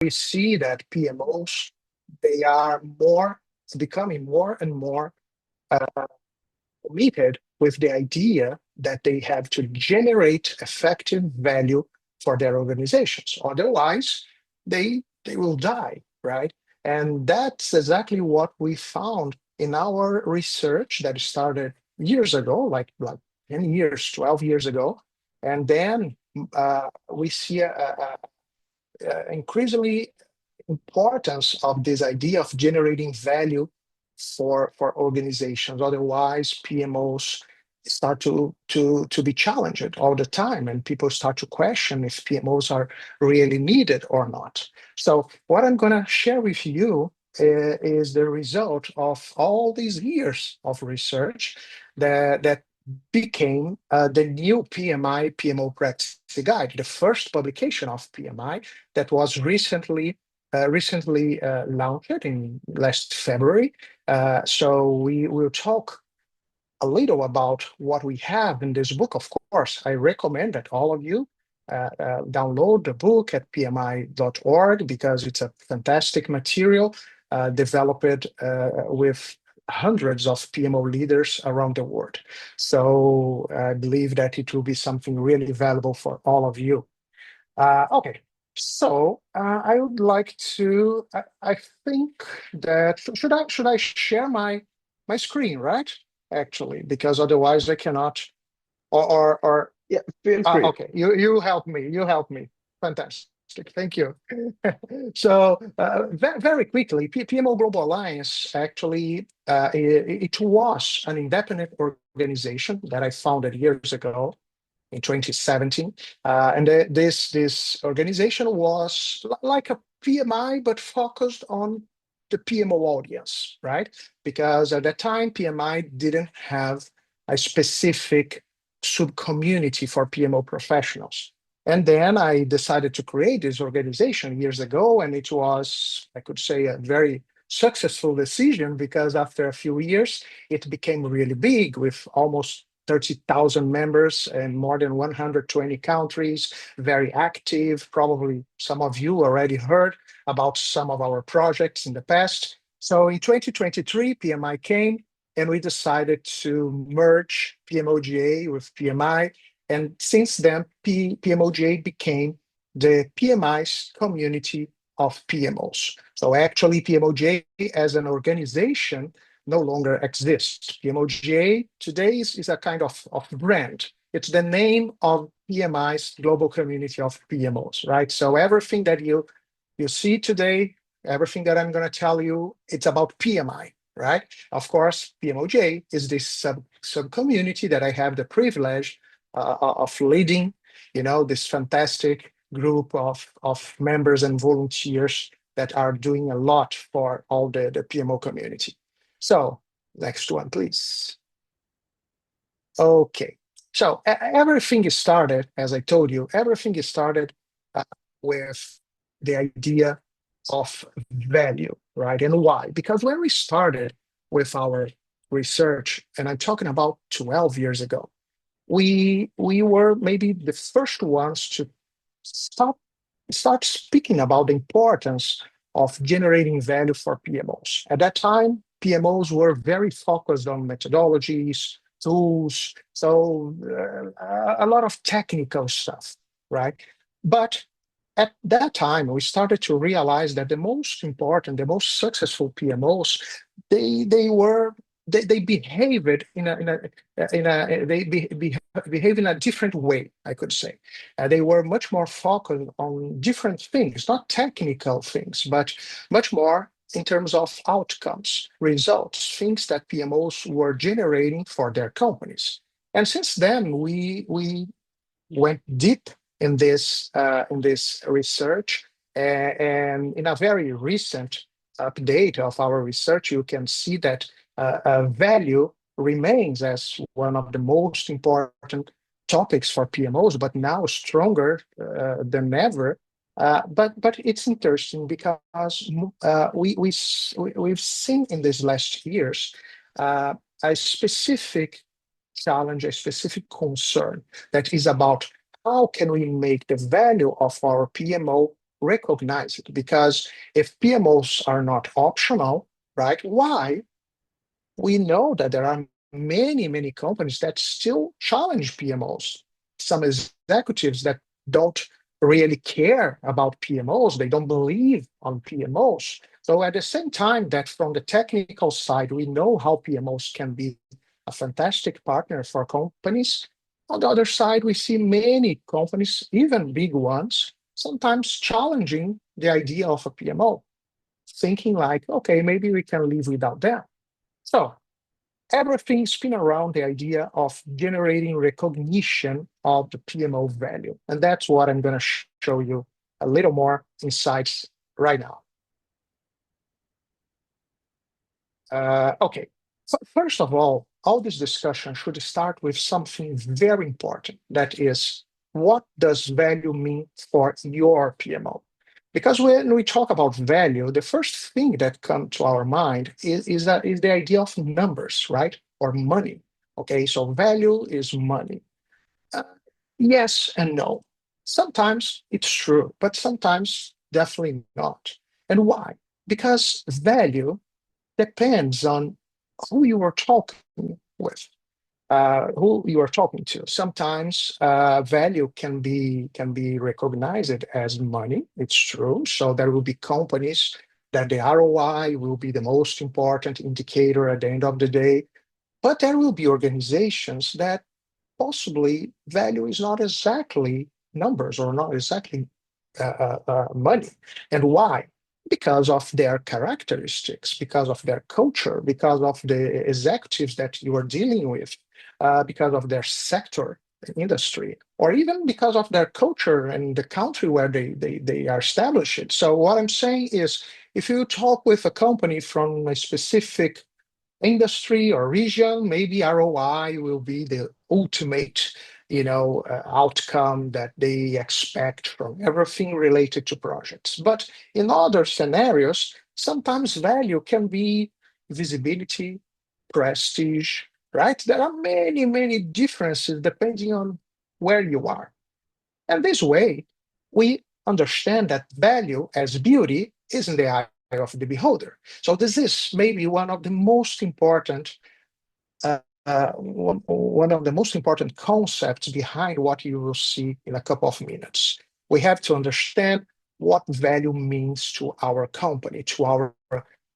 we see that PMOs, they are more becoming more and more uh, committed with the idea that they have to generate effective value for their organizations. Otherwise, they will die, right? And that's exactly what we found in our research that started years ago, like 10 years, 12 years ago. And then we see increasingly importance of this idea of generating value for organizations. Otherwise, PMOs start to be challenged all the time, and people start to question if PMOs are really needed or not. So, what I'm going to share with you is the result of all these years of research that became the new PMI PMO practice guide, the first publication of PMI that was recently launched in last February. So we will talk a little about what we have in this book. Of course, I recommend that all of you download the book at pmi.org because it's a fantastic material developed with hundreds of PMO leaders around the world. So I believe that it will be something really valuable for all of you. Okay, so I would like to. I think that should I share my screen, right? Actually, because otherwise I cannot. Or Yeah, feel free. okay, you help me. You help me. Fantastic. Thank you. So very quickly, PMO Global Alliance actually it was an independent organization that I founded years ago in 2017. And this organization was like a PMI, but focused on the PMO audience, right? Because at that time, PMI didn't have a specific sub-community for PMO professionals. And then I decided to create this organization years ago, and it was, I could say, a very successful decision because after a few years, it became really big with almost 30,000 members and more than 120 countries, very active. Probably some of you already heard about some of our projects in the past. So in 2023, PMI came and we decided to merge PMOGA with PMI. And since then, PMOGA became the PMI's community of PMOs. So actually, PMOGA as an organization no longer exists. PMOGA today is a kind of brand. It's the name of PMI's global community of PMOs, right? So everything that you see today, everything that I'm going to tell you, it's about PMI, right? Of course, PMOJ is this sub community that I have the privilege of leading, this fantastic group of members and volunteers that are doing a lot for all the PMO community. So next one, please. Okay. So everything is started, as I told you, everything is started uh, with the idea of value, right? And why? Because when we started with our research, and I'm talking about 12 years ago, we were maybe the first ones to stop start speaking about the importance of generating value for PMOs. At that time, PMOs were very focused on methodologies, tools, so a lot of technical stuff, right? But at that time, we started to realize that the most important, the most successful PMOs, they were they behaved behave in a different way, I could say. They were much more focused on different things, not technical things, but much more in terms of outcomes, results, things that PMOs were generating for their companies. And since then, we went deep in this research, and in a very recent update of our research, you can see that value remains as one of the most important topics for PMOs, but now stronger than ever. But it's interesting because we've seen in these last years a specific challenge, a specific concern that is about how can we make the value of our PMO recognize it, because if PMOs are not optional, right? Why? We know that there are many companies that still challenge PMOs. Some executives that don't really care about PMOs, they don't believe on PMOs. So at the same time that from the technical side, we know how PMOs can be a fantastic partner for companies. On the other side, we see many companies, even big ones, sometimes challenging the idea of a PMO, thinking like, okay, maybe we can live without them. So everything spin around the idea of generating recognition of the PMO value. And that's what I'm going to show you a little more insights right now. Okay, so first of all this discussion should start with something very important. That is, what does value mean for your PMO? Because when we talk about value, the first thing that comes to our mind is the idea of numbers, right? Or money. Okay, so value is money. Uh, yes and no. Sometimes it's true, but sometimes definitely not. And why? Because value depends on who you are talking with, who you are talking to. Sometimes value can be recognized as money. It's true. So there will be companies that the ROI will be the most important indicator at the end of the day. But there will be organizations that possibly value is not exactly numbers or not exactly money. And why? Because of their characteristics, because of their culture, because of the executives that you are dealing with, because of their sector, industry, or even because of their culture and the country where they are established. So what I'm saying is, if you talk with a company from a specific industry or region, maybe ROI will be the ultimate, outcome that they expect from everything related to projects. But in other scenarios, sometimes value can be visibility, prestige, right? There are many differences depending on where you are. And this way, we understand that value as beauty is in the eye of the beholder. So this is maybe one of the most important concepts behind what you will see in a couple of minutes. We have to understand what value means to our company, to our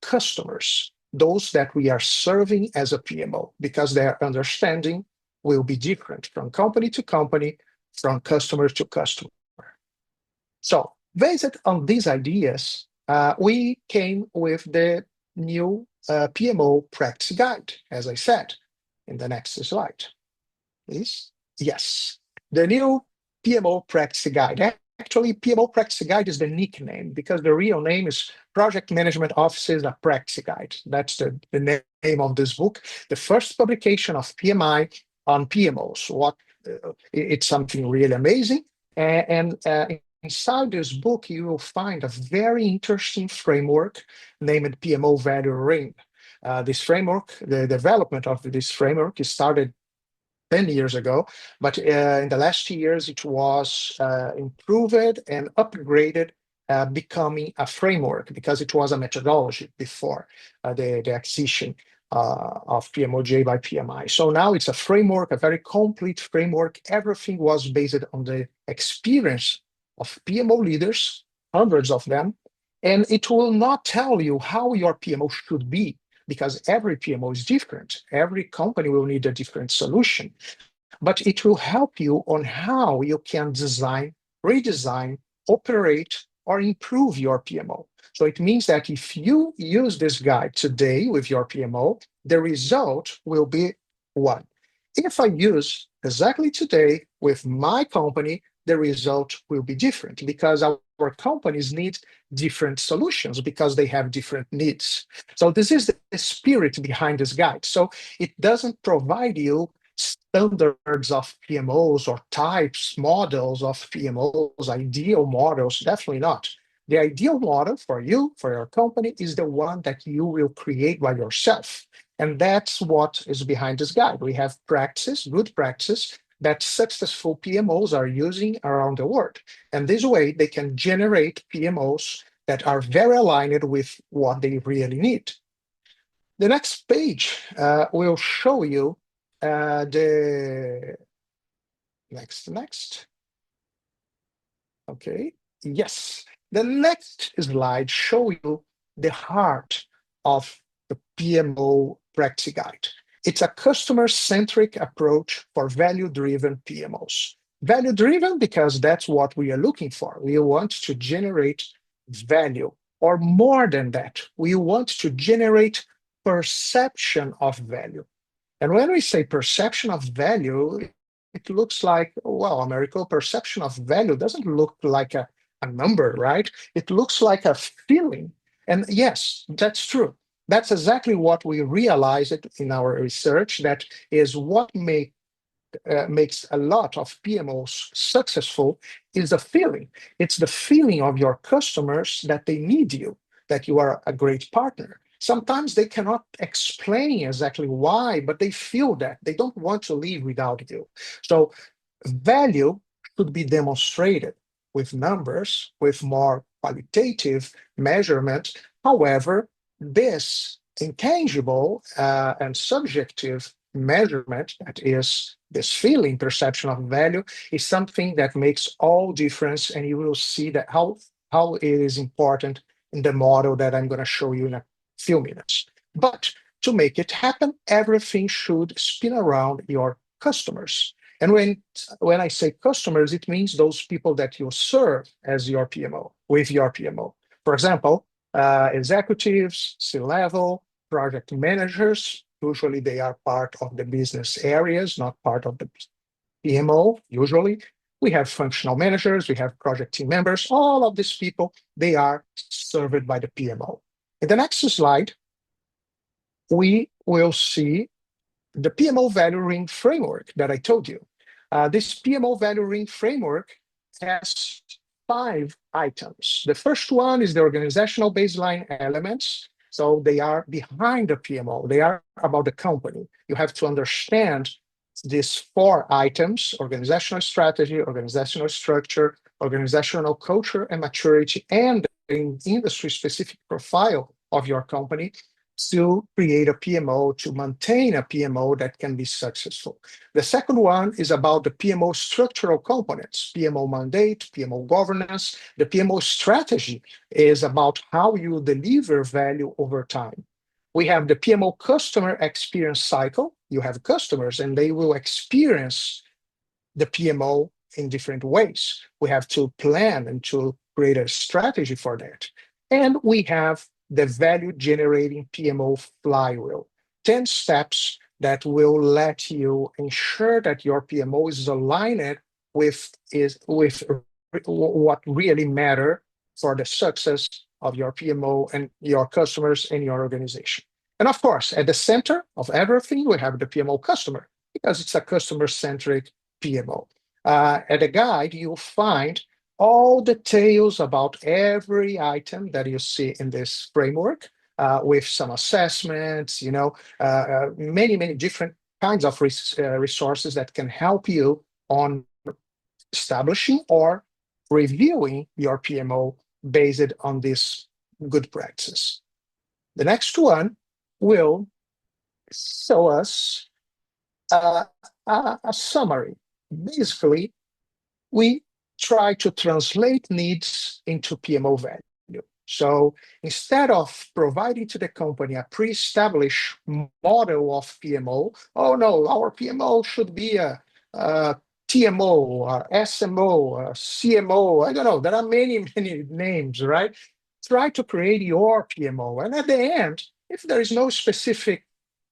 customers, those that we are serving as a PMO, because their understanding will be different from company to company, from customer to customer. So, based on these ideas, we came with the new PMO practice guide, as I said in the next slide, please. Yes, the new PMO practice guide. Actually, PMO practice guide is the nickname because the real name is Project Management Office's Practice Guide. That's the name of this book, the first publication of PMI on PMOs. It's something really amazing. And inside this book, you will find a very interesting framework named PMO Value Ring. This framework, the development of this framework, started 10 years ago, but in the last years it was improved and upgraded, becoming a framework because it was a methodology before the acquisition of PMOJ by PMI. So now it's a framework, a very complete framework. Everything was based on the experience of PMO leaders, hundreds of them, and it will not tell you how your PMO should be because every PMO is different. Every company will need a different solution, but it will help you on how you can design, redesign, operate, or improve your PMO. So it means that if you use this guide today with your PMO, the result will be one. If I use exactly today with my company, the result will be different because our companies need different solutions because they have different needs. So this is the spirit behind this guide. So it doesn't provide you standards of PMOs or types, models of PMOs, ideal models, definitely not. The ideal model for you, for your company, is the one that you will create by yourself. And that's what is behind this guide. We have practices, good practices, that successful PMOs are using around the world. And this way, they can generate PMOs that are very aligned with what they really need. The next page will show you the next. Okay, yes. The next slide show you the heart of the PMO practice guide. It's a customer-centric approach for value-driven PMOs. Value-driven because that's what we are looking for. We want to generate value, or more than that, we want to generate perception of value. And when we say perception of value, it looks like, well, Americo, perception of value doesn't look like a number, right? It looks like a feeling. And yes, that's true. That's exactly what we realized in our research. That is what makes a lot of PMOs successful is the feeling. It's the feeling of your customers that they need you, that you are a great partner. Sometimes they cannot explain exactly why, but they feel that they don't want to leave without you. So value should be demonstrated with numbers, with more qualitative measurement. However, this intangible and subjective measurement, that is this feeling, perception of value, is something that makes all difference, and you will see that how it is important in the model that I'm going to show you in a few minutes. But to make it happen, everything should spin around your customers. And when I say customers, it means those people that you serve as your PMO, with your PMO. For example, executives, C-level, project managers. Usually they are part of the business areas, not part of the PMO, usually. We have functional managers, we have project team members. All of these people, they are served by the PMO. In the next slide, we will see the PMO value ring framework that I told you. This PMO value ring framework has 5 items. The first one is the organizational baseline elements. So they are behind the PMO. They are about the company. You have to understand these 4 items: organizational strategy, organizational structure, organizational culture and maturity, and the industry-specific profile of your company to create a PMO, to maintain a PMO that can be successful. The second one is about the PMO structural components: PMO mandate, PMO governance. The PMO strategy is about how you deliver value over time. We have the PMO customer experience cycle. You have customers and they will experience the PMO in different ways. We have to plan and to create a strategy for that. And we have the value generating PMO flywheel, 10 steps that will let you ensure that your PMO is aligned with what really matter for the success of your PMO and your customers and your organization. And of course, at the center of everything, we have the PMO customer, because it's a customer-centric PMO. At the guide, you'll find all details about every item that you see in this framework, with some assessments, many different kinds of resources that can help you on establishing or reviewing your PMO based on this good practices. The next one will show us a summary. Basically, we try to translate needs into PMO value. So instead of providing to the company a pre-established model of PMO, oh no, our PMO should be a TMO, a SMO, a CMO, I don't know, there are many names, right? Try to create your PMO. And at the end, if there is no specific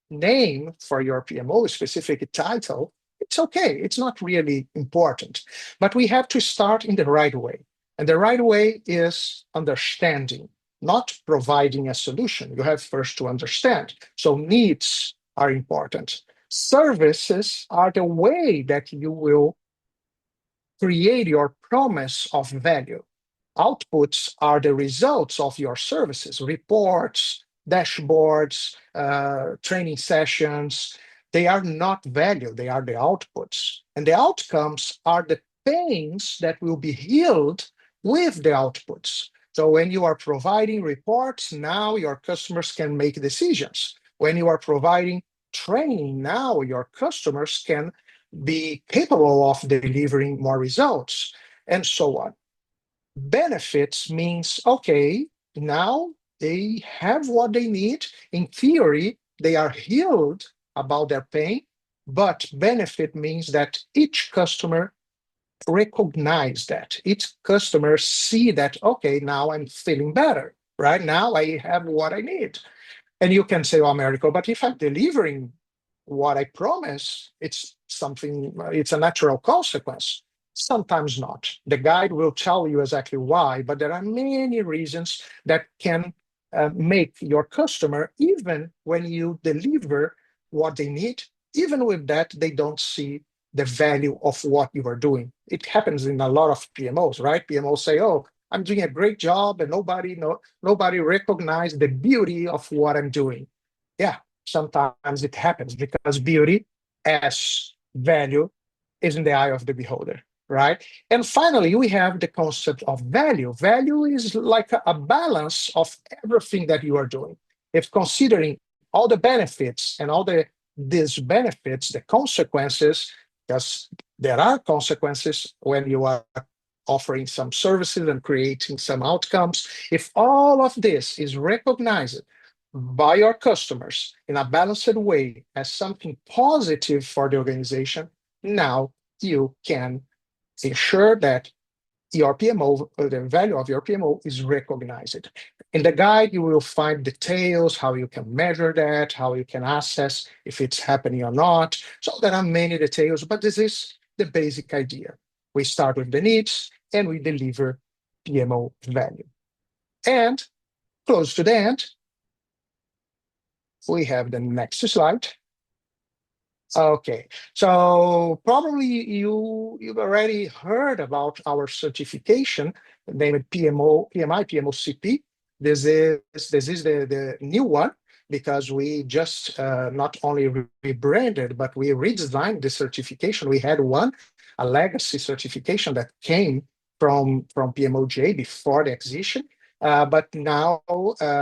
name for your PMO, specific title, it's okay. It's not really important. But we have to start in the right way. And the right way is understanding, not providing a solution. You have first to understand. So needs are important. Services are the way that you will create your promise of value. Outputs are the results of your services: reports, dashboards, training sessions. They are not value, they are the outputs. And the outcomes are the pains that will be healed with the outputs. So when you are providing reports, now your customers can make decisions. When you are providing training, now your customers can be capable of delivering more results, and so on. Benefits means, okay, now they have what they need. In theory, they are healed about their pain, but benefit means that each customer recognize that. Each customer see that, okay, now I'm feeling better, right? Now I have what I need. And you can say, oh, Americo, but if I'm delivering what I promise, it's something, it's a natural consequence. Sometimes not. The guide will tell you exactly why, but there are many reasons that can make your customer, even when you deliver what they need, even with that, they don't see the value of what you are doing. It happens in a lot of PMOs, right? PMOs say, oh, I'm doing a great job and nobody recognized the beauty of what I'm doing. Yeah, sometimes it happens because beauty as value is in the eye of the beholder, right? And finally, we have the concept of value. Value is like a balance of everything that you are doing. If considering all the benefits and all these benefits, the consequences, because there are consequences when you are offering some services and creating some outcomes. If all of this is recognized by your customers in a balanced way as something positive for the organization, now you can ensure that your PMO, the value of your PMO is recognized. In the guide, you will find details, how you can measure that, how you can assess if it's happening or not. So there are many details, but this is the basic idea. We start with the needs and we deliver PMO value. And close to the end, we have the next slide. Okay, so probably you've already heard about our certification named PMI PMOCP. This is the new one because we just not only rebranded but we redesigned the certification. We had one, a legacy certification that came from PMOJ before the acquisition, but now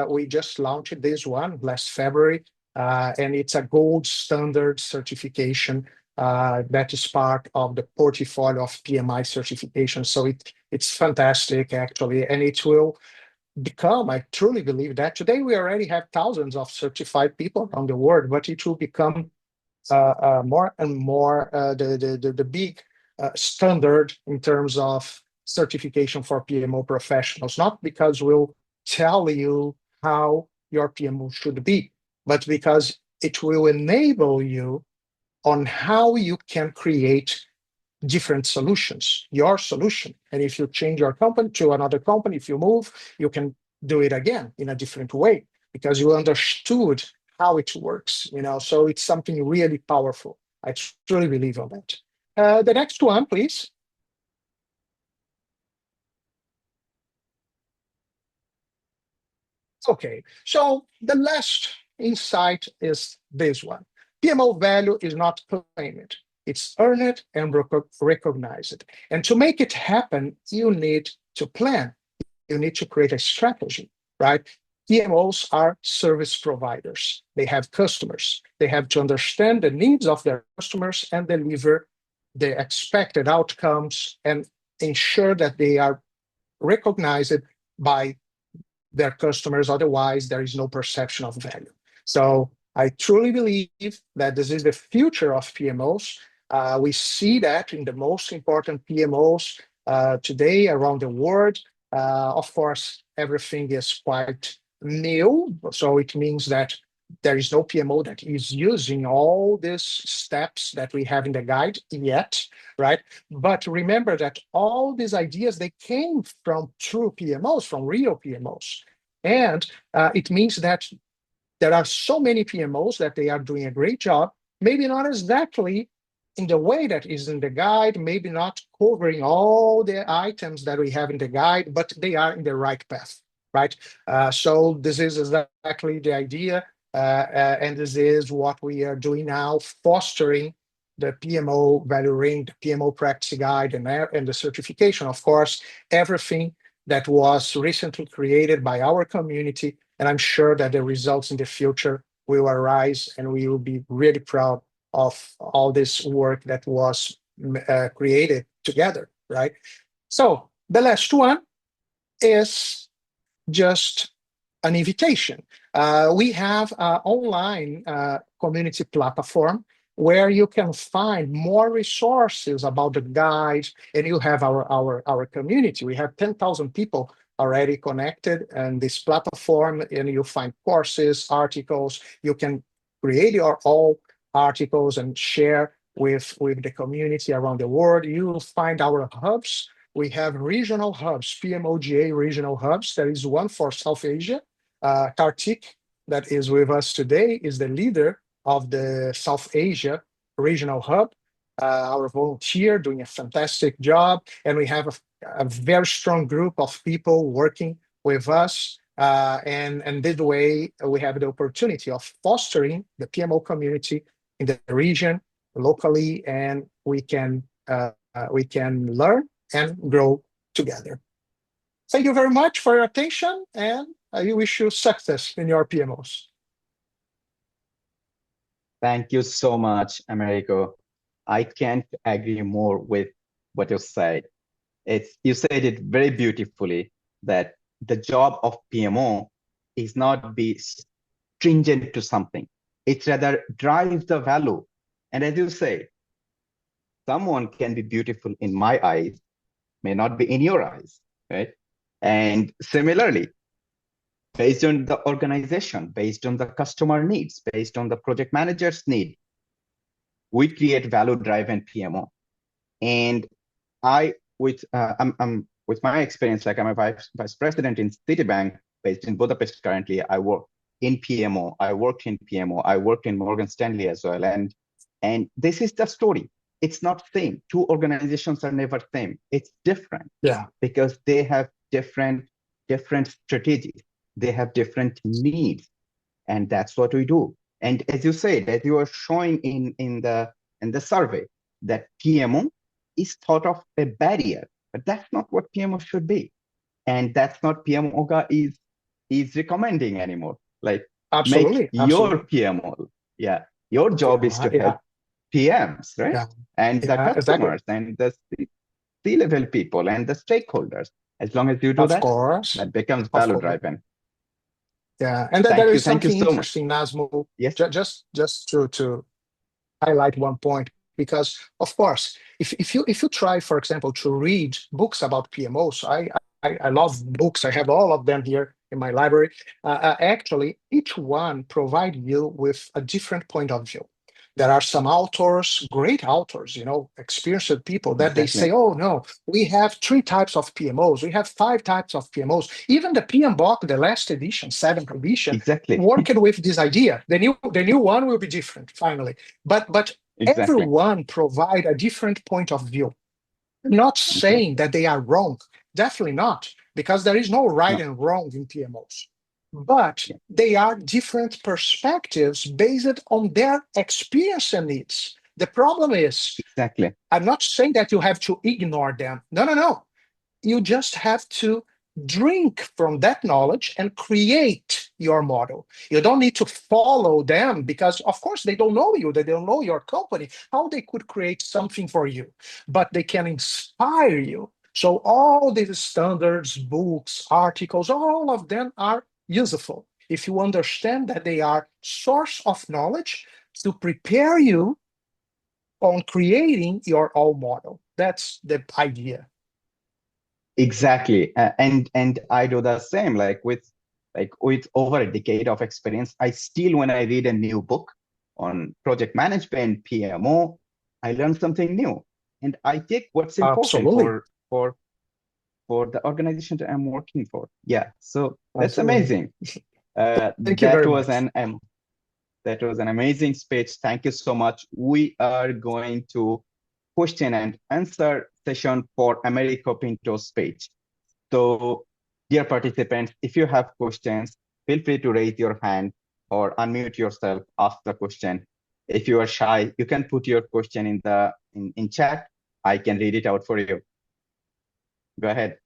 we just launched this one last February, and it's a gold standard certification that is part of the portfolio of PMI certification. So it's fantastic, actually, and it will become, I truly believe that today we already have thousands of certified people around the world, but it will become more and more the big standard in terms of certification for PMO professionals, not because we'll tell you how your PMO should be, but because it will enable you on how you can create different solutions, your solution. And if you change your company to another company, if you move, you can do it again in a different way because you understood how it works, so it's something really powerful. I truly believe on that. The next one, please. Okay, so the last insight is this one. PMO value is not claimed. It's earned and recognized. And to make it happen, you need to plan. You need to create a strategy, right? PMOs are service providers. They have customers. They have to understand the needs of their customers and deliver the expected outcomes and ensure that they are recognized by their customers. Otherwise, there is no perception of value. So I truly believe that this is the future of PMOs. We see that in the most important PMOs today around the world. Of course, everything is quite new. So it means that there is no PMO that is using all these steps that we have in the guide yet, right? But remember that all these ideas, they came from true PMOs, from real PMOs. And it means that there are so many PMOs that they are doing a great job, maybe not exactly in the way that is in the guide, maybe not covering all the items that we have in the guide, but they are in the right path, right? So this is exactly the idea. and this is what we are doing now, fostering the PMO value ring, the PMO practice guide, and the certification. Of course, everything that was recently created by our community, and I'm sure that the results in the future will arise, and we will be really proud of all this work that was created together, right? So the last one is just an invitation. We have an online community platform where you can find more resources about the guides, and you have our community. We have 10,000 people already connected in this platform, and you find courses, articles. You can create your own articles and share with the community around the world. You will find our hubs. We have regional hubs, PMOGA regional hubs. There is one for South Asia. Kartik, that is with us today, is the leader of the South Asia regional hub, our volunteer doing a fantastic job. And we have a very strong group of people working with us. And this way, we have the opportunity of fostering the PMO community in the region locally, and we can learn and grow together. Thank you very much for your attention, and I wish you success in your PMOs. Thank you so much, Americo. I can't agree more with what you said. You said it very beautifully that the job of PMO is not be stringent to something. It rather drives the value. And as you say, someone can be beautiful in my eyes, may not be in your eyes, right? And similarly, based on the organization, based on the customer needs, based on the project manager's need, we create value-driven PMO. And I'm with my experience, like I'm a vice president in Citibank, based in Budapest currently. I work in PMO. I worked in PMO. I worked in Morgan Stanley as well. And this is the story. It's not same. Two organizations are never same. It's different. Yeah. Because they have different strategies. They have different needs. And that's what we do. And as you said, as you are showing in the survey, that PMO is thought of a barrier, but that's not what PMO should be. And that's not PMOGA is recommending anymore. Like, absolutely, make your PMO. Yeah. Your job is to help PMs, right? Yeah. And the customers, exactly. and the C-level people and the stakeholders. As long as you do that, that becomes value driven. Yeah, and there is something so interesting, Nazmo. Yes. Just to highlight one point, because of course, if you try, for example, to read books about PMOs, I love books. I have all of them here in my library. Actually, each one provide you with a different point of view. There are some authors, great authors, experienced people that they say, oh no, we have 3 types of PMOs. We have 5 types of PMOs. Even the PMBOK, the last edition, 7th edition, worked with this idea. The new one will be different, finally. But everyone provide a different point of view. I'm not saying that they are wrong. Definitely not, because there is no right and wrong in PMOs. But they are different perspectives based on their experience and needs. The problem is, I'm not saying that you have to ignore them. No. You just have to drink from that knowledge and create your model. You don't need to follow them because, of course, they don't know you. They don't know your company, how they could create something for you. But they can inspire you. So all these standards, books, articles, all of them are useful if you understand that they are source of knowledge to prepare you on creating your own model. That's the idea. Exactly. And I do the same, like with over a decade of experience, I still, when I read a new book on project management, PMO, I learn something new. And I take what's important for the organization that I'm working for. Yeah. So that's amazing. Thank you very much. That was an amazing speech. Thank you so much. We are going to question and answer session for Americo Pinto's speech. So, dear participants, if you have questions, feel free to raise your hand. or unmute yourself, ask the question. If you are shy, you can put your question in the in chat. I can read it out for you. Go ahead.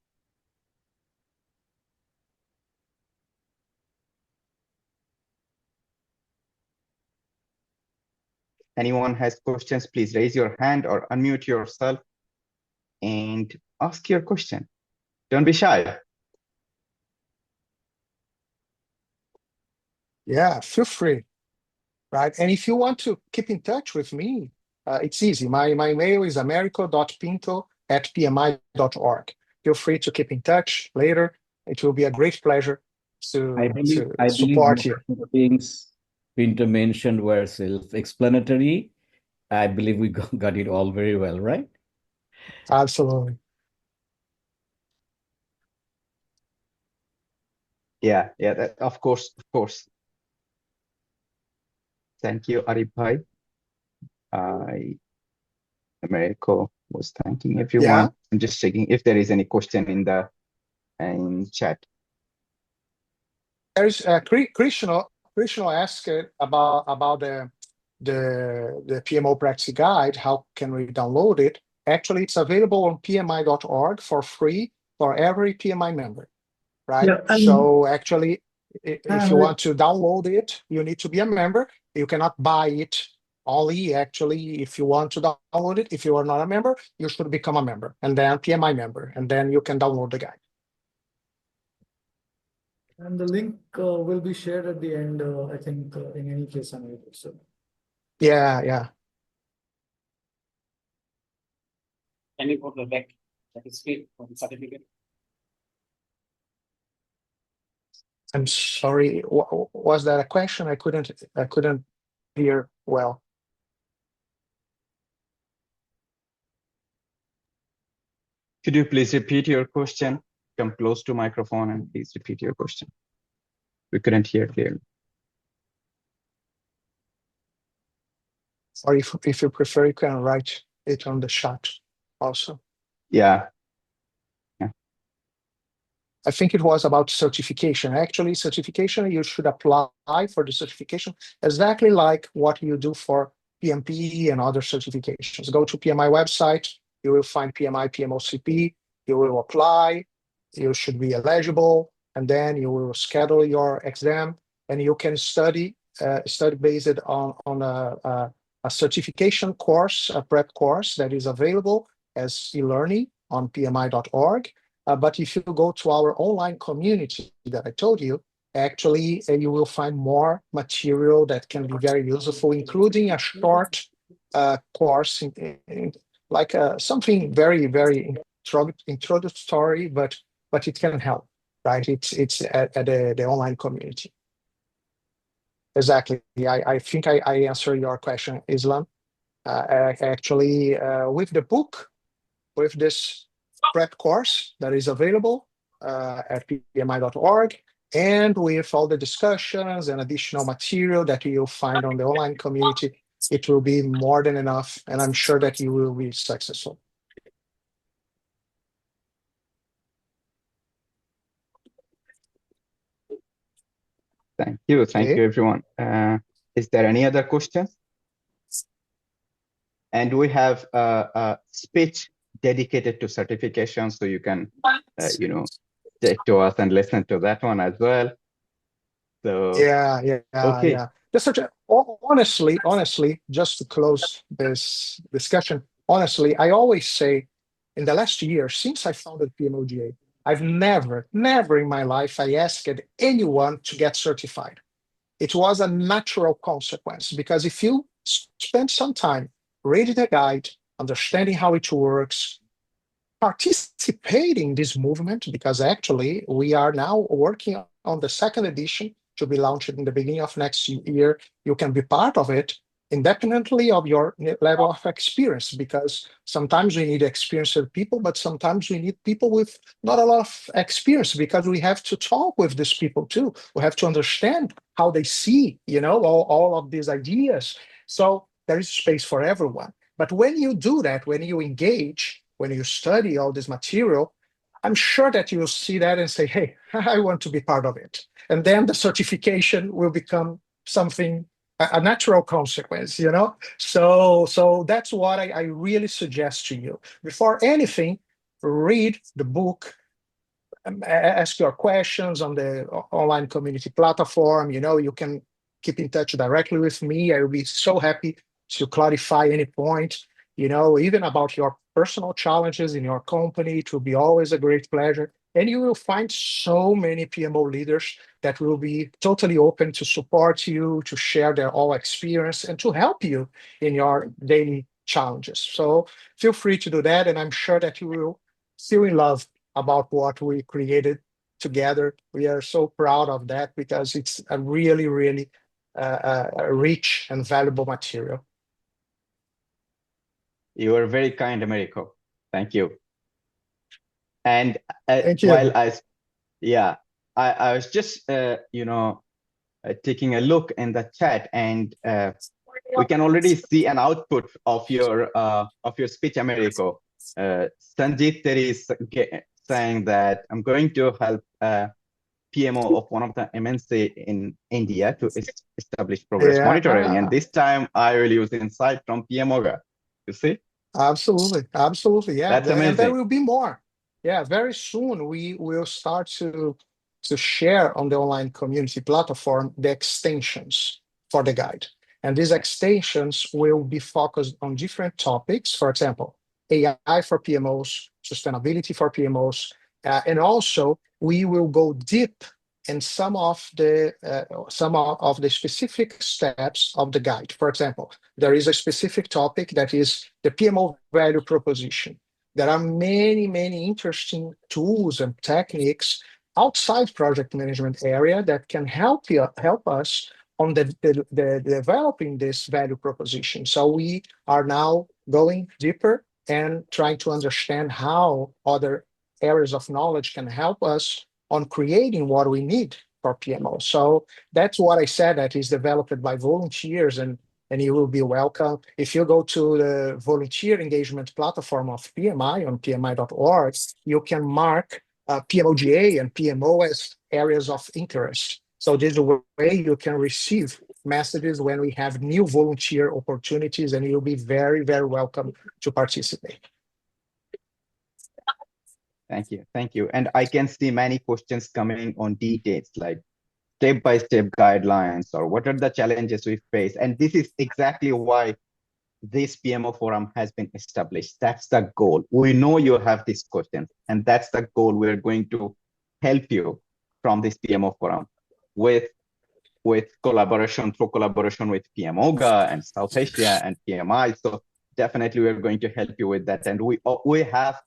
Anyone has questions, please raise your hand or unmute yourself and ask your question. Don't be shy. Yeah, feel free, right? And if you want to keep in touch with me, it's easy. My mail is americo.pinto@pmi.org. Feel free to keep in touch later. It will be a great pleasure to I believe support most you. of the things Pinto mentioned were self-explanatory. I believe we got it all very well, right? Absolutely. Yeah, that, of course. Thank you, Arif Bhai. Americo was thanking everyone. Yeah. I'm just checking if there is any question in the chat. There's Krishna asked about the PMO practice guide. How can we download it? Actually, it's available on pmi.org for free for every PMI member, right? Yeah, so actually, if you want to download it, you need to be a member. You cannot buy it only. Actually, if you want to download it, if you are not a member, you should become a member and then PMI member, and then you can download the guide. and the link will be shared at the end, I think, in any case, Americo. So Yeah. Can you put the back certificate for the certificate? I'm sorry. Was that a question? I couldn't hear well. Could you please repeat your question? Come close to microphone and please repeat your question. We couldn't hear clearly. Or if you prefer, you can write it on the chat also. Yeah. I think it was about certification. Actually, certification, you should apply for the certification exactly like what you do for PMP and other certifications. Go to PMI website, you will find PMI, PMOCP, you will apply, you should be eligible, and then you will schedule your exam, and you can study based on a certification course, a prep course that is available as e-learning on pmi.org. But if you go to our online community that I told you, actually, you will find more material that can be very useful, including a short course, like something very, very introductory, but it can help, right? It's at the online community. Exactly. I think I answered your question, Islam. Actually, with the book, with this prep course that is available at pmi.org, and with all the discussions and additional material that you'll find on the online community, it will be more than enough, and I'm sure that you will be successful. Thank you. Thank you, everyone. Is there any other questions? And we have a speech dedicated to certification, so you can, take to us and listen to that one as well. So Yeah. Honestly, just to close this discussion, honestly, I always say, in the last year since I founded PMOGA, I've never in my life I asked anyone to get certified. It was a natural consequence, because if you spend some time reading the guide, understanding how it works, participating in this movement, because actually we are now working on the second edition to be launched in the beginning of next year. You can be part of it independently of your level of experience, because sometimes we need experienced people, but sometimes we need people with not a lot of experience, because we have to talk with these people too. We have to understand how they see, all of these ideas. So there is space for everyone. But when you do that, when you engage, when you study all this material, I'm sure that you'll see that and say, hey, I want to be part of it. And then the certification will become something, a natural consequence, you know? So that's what I really suggest to you. Before anything, read the book, ask your questions on the online community platform. You know, you can keep in touch directly with me. I will be so happy to clarify any point, you know, even about your personal challenges in your company. It will be always a great pleasure. And you will find so many PMO leaders that will be totally open to support you, to share their all experience, and to help you in your daily challenges. So feel free to do that. And I'm sure that you will feel in love about what we created together. We are so proud of that because it's a really, really rich and valuable material. You are very kind, Americo. Thank you. And Thank you. while I was just taking a look in the chat, and we can already see an output of your speech, Americo. Sanjit Teri is saying that I'm going to help PMO of one of the MNC in India to establish progress monitoring, and this time I will use insight from PMOGA. You see? Absolutely, absolutely, yeah. That's amazing. And there will be more. Yeah, very soon we will start to share on the online community platform the extensions for the guide. And these extensions will be focused on different topics. For example, AI for PMOs, sustainability for PMOs, and also we will go deep in some of the specific steps of the guide. For example, there is a specific topic that is the PMO value proposition. There are many, many interesting tools and techniques outside project management area that can help us on the developing this value proposition. So we are now going deeper and trying to understand how other areas of knowledge can help us on creating what we need for PMO. So that's what I said, that is developed by volunteers, and you will be welcome. If you go to the volunteer engagement platform of PMI on pmi.org, you can mark PMOGA and PMO as areas of interest. So this way you can receive messages when we have new volunteer opportunities, and you'll be very, very welcome to participate. Thank you. Thank you. And I can see many questions coming on details like step-by-step guidelines or what are the challenges we face. And this is exactly why this PMO forum has been established. That's the goal. We know you have these questions, and that's the goal. We're going to help you from this PMO forum with collaboration with PMOGA and South Asia and PMI. So definitely we're going to help you with that. And we have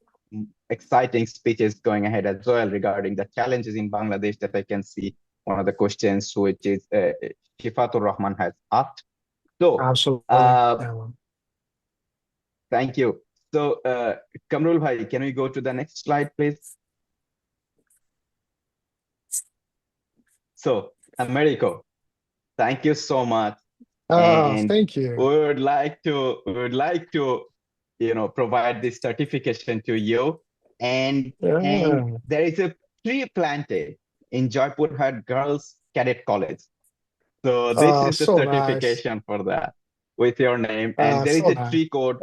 exciting speeches going ahead as well regarding the challenges in Bangladesh that I can see one of the questions which is Shifatur Rahman has asked. So absolutely. Thank you. So Kamrul Bhai, can we go to the next slide, please? So Americo, thank you so much. And thank you. We would like to provide this certification to you. And there is a tree planted in Joypurhat Girls Cadet College. So this is the certification for that with your name. And there is a tree code.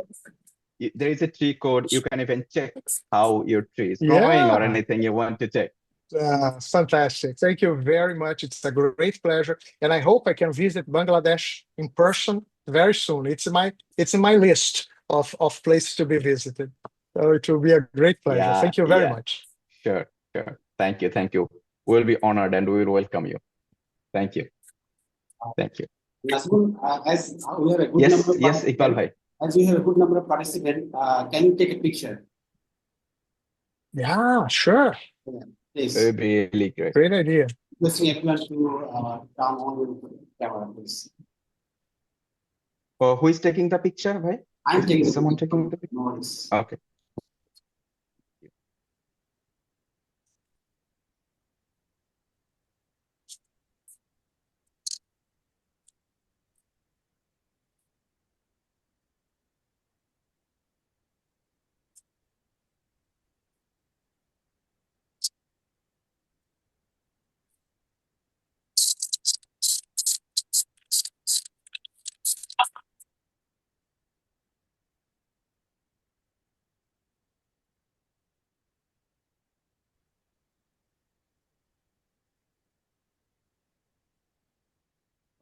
There is a tree code. You can even check how your tree is growing or anything you want to check. Fantastic. Thank you very much. It's a great pleasure. And I hope I can visit Bangladesh in person very soon. It's in my list of places to be visited. So it will be a great pleasure. Thank you very much. Sure. Thank you. We'll be honored and we will welcome you. Thank you. Nazmul, as we have a good number of yes, Iqbal Bhai. As we have a good number of participants, can you take a picture? Yeah, sure. Please. It would be really great. Great idea. Requesting everyone to turn on the camera, please. Who is taking the picture, Bhai? I'm taking someone taking the picture? No, okay.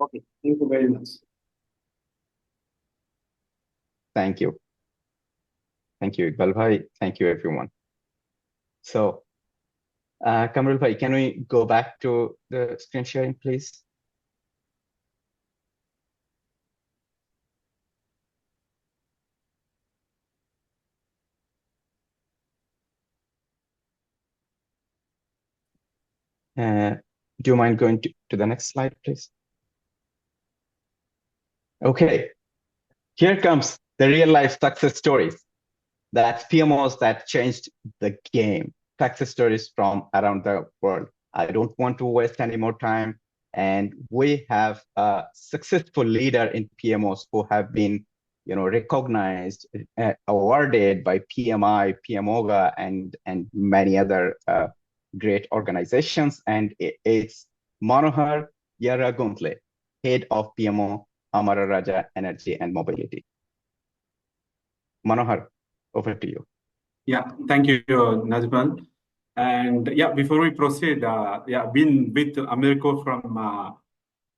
Okay, thank you very much. Thank you. Thank you, Iqbal Bhai. Thank you, everyone. So, Kamrul Bhai, can we go back to the screen sharing, please? Do you mind going to the next slide, please? Okay, here comes the real life success stories. That's PMOs that changed the game. Success stories from around the world. I don't want to waste any more time. And we have a successful leader in PMOs who have been, recognized, awarded by PMI, PMOGA, and many other great organizations. And it's Manohar Yaraguntle, head of PMO, Amara Raja Energy and Mobility. Manohar, over to you. Yeah, thank you, Najmal. And yeah, before we proceed, been with Americo from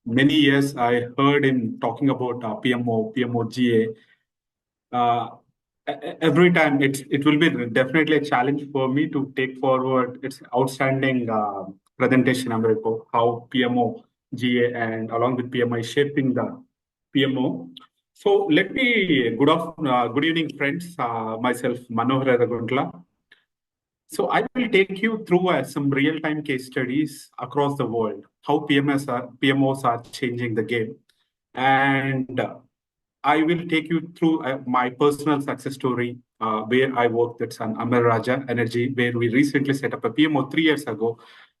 many years. I heard him talking about PMO, PMOGA. Every time it will be definitely a challenge for me to take forward its outstanding presentation, Americo, how PMO, GA, and along with PMI shaping the PMO. So let me, good evening, friends. Myself, Manohar Yaraguntle. So I will take you through some real-time case studies across the world, how PMOs are changing the game. And I will take you through my personal success story where I worked at Amara Raja Energy, where we recently set up a PMO 3 years ago.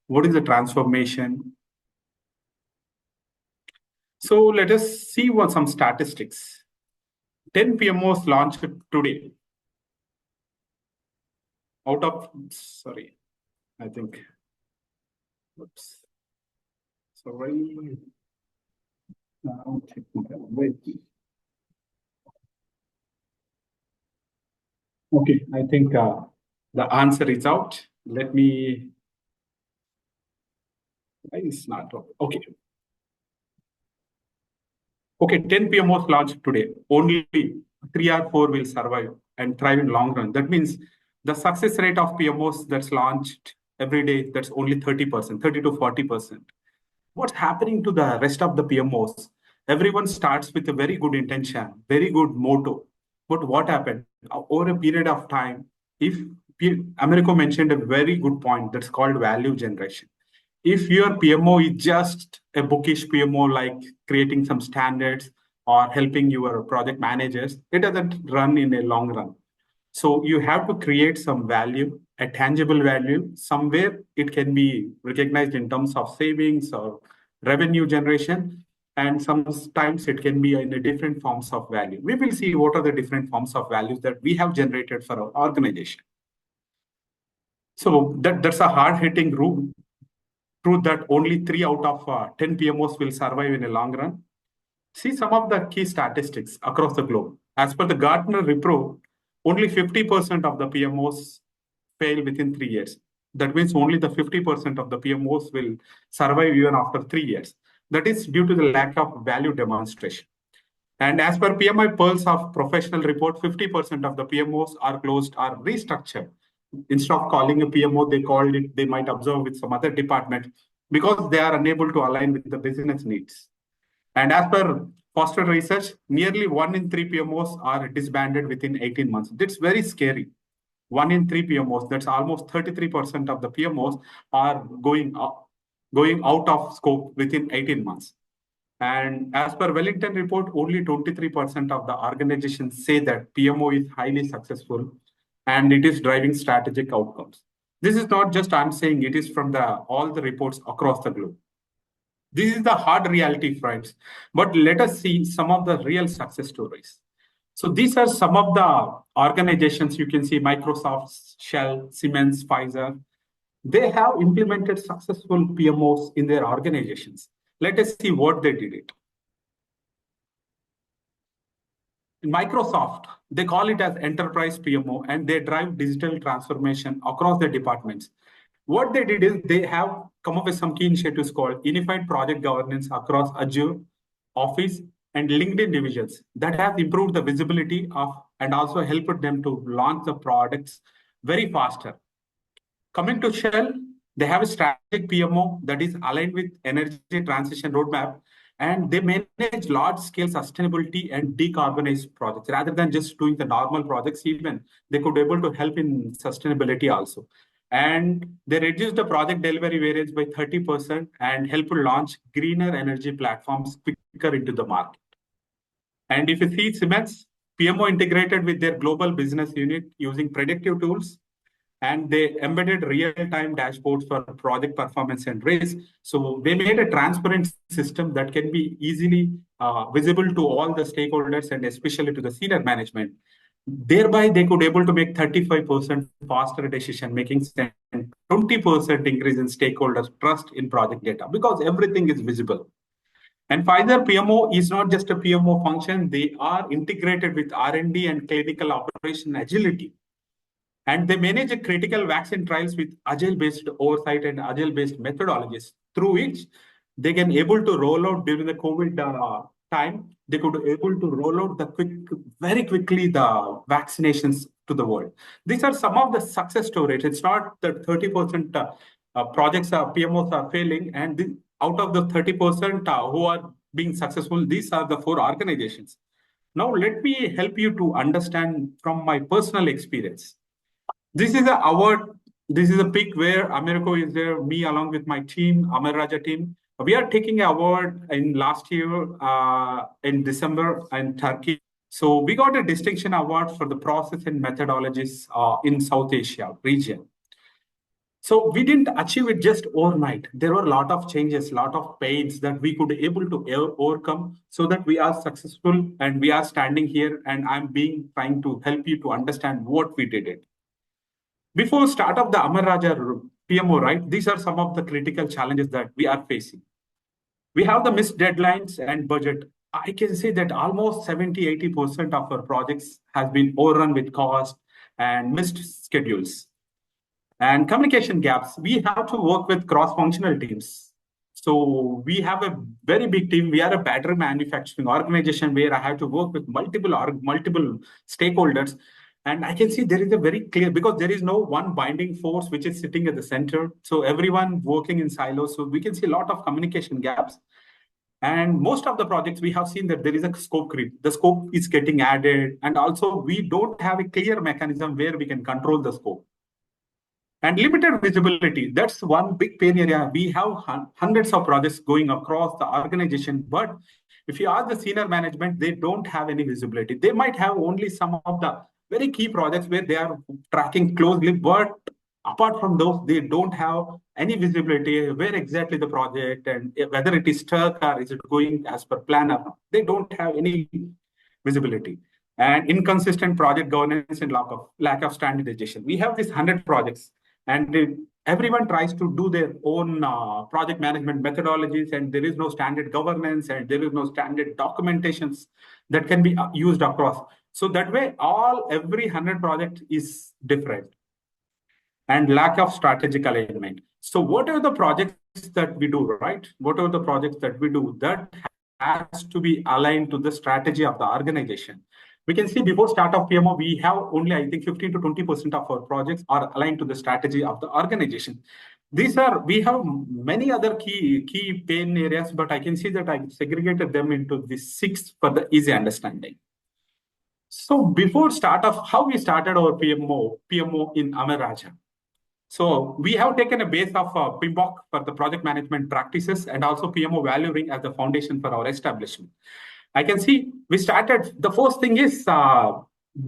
What is the transformation? So let us see some statistics. 10 PMOs launched today. Out of, sorry, I think, oops, sorry. Wait. Okay, I think the answer is out. Let me, why is not okay. Okay, 10 PMOs launched today. Only 3 or 4 will survive and thrive in long run. That means the success rate of PMOs that's launched every day, that's only 30%, 30 to 40%. What's happening to the rest of the PMOs? Everyone starts with a very good intention, very good motto. But what happened? Over a period of time, if Americo mentioned a very good point that's called value generation. If your PMO is just a bookish PMO, like creating some standards or helping your project managers, it doesn't run in a long run. So you have to create some value, a tangible value. Somewhere it can be recognized in terms of savings or revenue generation. And sometimes it can be in a different forms of value. We will see what are the different forms of values that we have generated for our organization. So that's a hard-hitting rule. True that only 3 out of 10 PMOs will survive in a long run. See some of the key statistics across the globe. As per the Gartner report, only 50% of the PMOs fail within 3 years. That means only the 50% of the PMOs will survive even after 3 years. That is due to the lack of value demonstration. And as per PMI Pulse of Professional report, 50% of the PMOs are closed or restructured. Instead of calling a PMO, they might observe with some other department because they are unable to align with the business needs. And as per Foster research, nearly 1 in 3 PMOs are disbanded within 18 months. That's very scary. 1 in 3 PMOs, that's almost 33% of the PMOs are going out of scope within 18 months. And as per Wellington report, only 23% of the organizations say that PMO is highly successful and it is driving strategic outcomes. This is not just I'm saying, it is from all the reports across the globe. This is the hard reality, friends. But let us see some of the real success stories. So these are some of the organizations. You can see Microsoft, Shell, Siemens, Pfizer. They have implemented successful PMOs in their organizations. Let us see what they did it. In Microsoft, they call it as enterprise PMO, and they drive digital transformation across the departments. What they did is they have come up with some key initiatives called unified project governance across Azure, office, and LinkedIn divisions that have improved the visibility of and also helped them to launch the products very faster. Coming to Shell, they have a strategic PMO that is aligned with energy transition roadmap, and they manage large-scale sustainability and decarbonized projects rather than just doing the normal projects. Even they could be able to help in sustainability also, and they reduced the project delivery variance by 30% and help to launch greener energy platforms quicker into the market. And if you see Siemens, PMO integrated with their global business unit using predictive tools, and they embedded real-time dashboards for project performance and risk. So they made a transparent system that can be easily visible to all the stakeholders and especially to the senior management. Thereby, they could able to make 35% faster decision making and 20% increase in stakeholders' trust in project data because everything is visible. And Pfizer PMO is not just a PMO function; they are integrated with R&D and clinical operation agility. And they manage a critical vaccine trials with agile-based oversight and agile-based methodologies through which they can able to roll out during the COVID time. They could able to roll out very quickly the vaccinations to the world. These are some of the success stories. It's not that 30% projects PMOs are failing, and out of the 30% who are being successful, these are the 4 organizations. Now, let me help you to understand from my personal experience. This is an award. This is a pic where Americo is there, me along with my team, Amar Raja team. We are taking an award in last year in December in Turkey. So we got a distinction award for the process and methodologies in South Asia region. So we didn't achieve it just overnight. There were a lot of changes, a lot of pains that we could able to overcome so that we are successful and we are standing here and I'm trying to help you to understand what we did it. Before start of the Amar Raja PMO, right, these are some of the critical challenges that we are facing. We have the missed deadlines and budget. I can say that almost 70-80% of our projects has been overrun with cost and missed schedules. And communication gaps. We have to work with cross-functional teams. So we have a very big team. We are a battery manufacturing organization where I have to work with multiple stakeholders. And I can see there is a very clear, because there is no one binding force which is sitting at the center. So everyone working in silos. So we can see a lot of communication gaps. And most of the projects we have seen that there is a scope creep. The scope is getting added. And also we don't have a clear mechanism where we can control the scope. And limited visibility, that's one big pain area. We have hundreds of projects going across the organization, but if you ask the senior management, they don't have any visibility. They might have only some of the very key projects where they are tracking closely, but apart from those, they don't have any visibility where exactly the project and whether it is stuck or is it going as per plan or not. They don't have any visibility. And inconsistent project governance and lack of standardization. We have these 100 projects. And everyone tries to do their own project management methodologies, and there is no standard governance, and there is no standard documentations that can be used across. So that way, every 100 project is different. And lack of strategic alignment. So what are the projects that we do, right? What are the projects that we do that has to be aligned to the strategy of the organization? We can see before start of PMO, we have only, I think, 15 to 20% of our projects are aligned to the strategy of the organization. We have many other key pain areas, but I can see that I segregated them into the 6 for the easy understanding. So before start of how we started our PMO in Amar Raja. So we have taken a base of PMBOK for the project management practices and also PMO valuing as the foundation for our establishment. I can see we started, the first thing is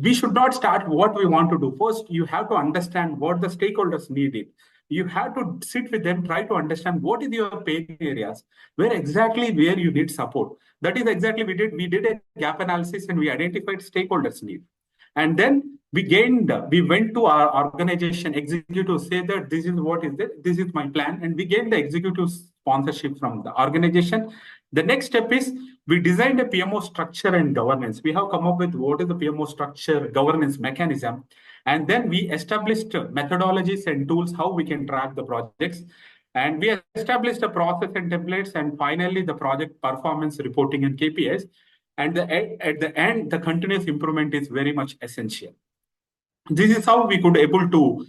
we should not start what we want to do. First, you have to understand what the stakeholders need. You have to sit with them, try to understand what is your pain areas, where you need support. That is exactly we did. We did a gap analysis and we identified stakeholders' need. And then we went to our organization executive, say that this is what is it, this is my plan. And we gained the executive sponsorship from the organization. The next step is we designed a PMO structure and governance. We have come up with what is the PMO structure governance mechanism. And then we established methodologies and tools, how we can track the projects. And we established the process and templates, and finally the project performance reporting and KPIs. And at the end, the continuous improvement is very much essential. This is how we could able to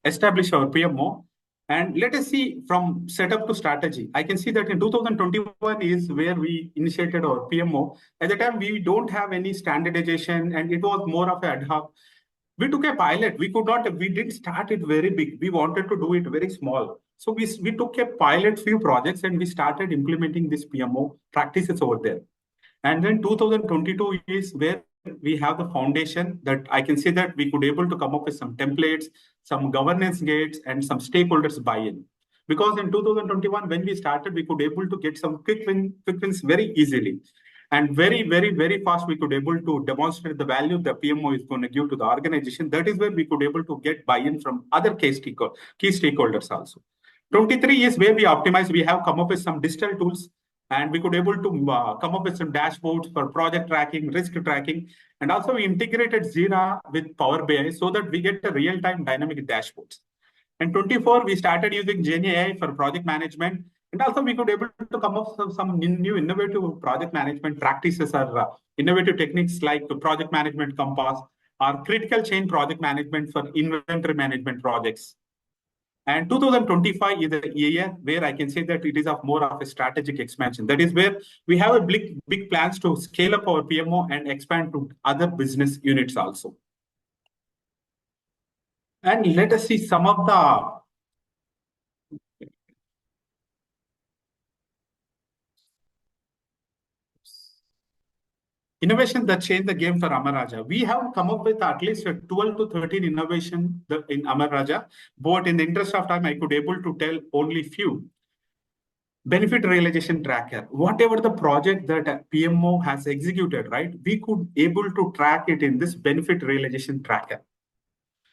establish our PMO. And let us see from setup to strategy. I can see that in 2021 is where we initiated our PMO. At the time, we don't have any standardization, and it was more of ad hoc. We took a pilot. We didn't start it very big. We wanted to do it very small. So we took a pilot few projects and we started implementing this PMO practices over there. And then 2022 is where we have the foundation that I can say that we could able to come up with some templates, some governance gates, and some stakeholders buy-in. Because in 2021, when we started, we could able to get some quick wins very easily. And very, very, very fast, we could able to demonstrate the value the PMO is going to give to the organization. That is where we could able to get buy-in from other key stakeholders also. 23 is where we optimize. We have come up with some digital tools, and we could able to come up with some dashboards for project tracking, risk tracking, and also we integrated Jira with Power BI so that we get a real-time dynamic dashboards. And 24, we started using GenAI for project management, and also we could able to come up with some new innovative project management practices or innovative techniques like the project management compass or critical chain project management for inventory management projects. And 2025 is a year where I can say that it is of more of a strategic expansion. That is where we have a big plans to scale up our PMO and expand to other business units also. And let us see some of the innovation that changed the game for Amaraja. We have come up with at least 12 to 13 innovation in Amaraja, but in the interest of time, I could able to tell only few. Benefit realization tracker, whatever the project that PMO has executed, right? We could able to track it in this benefit realization tracker.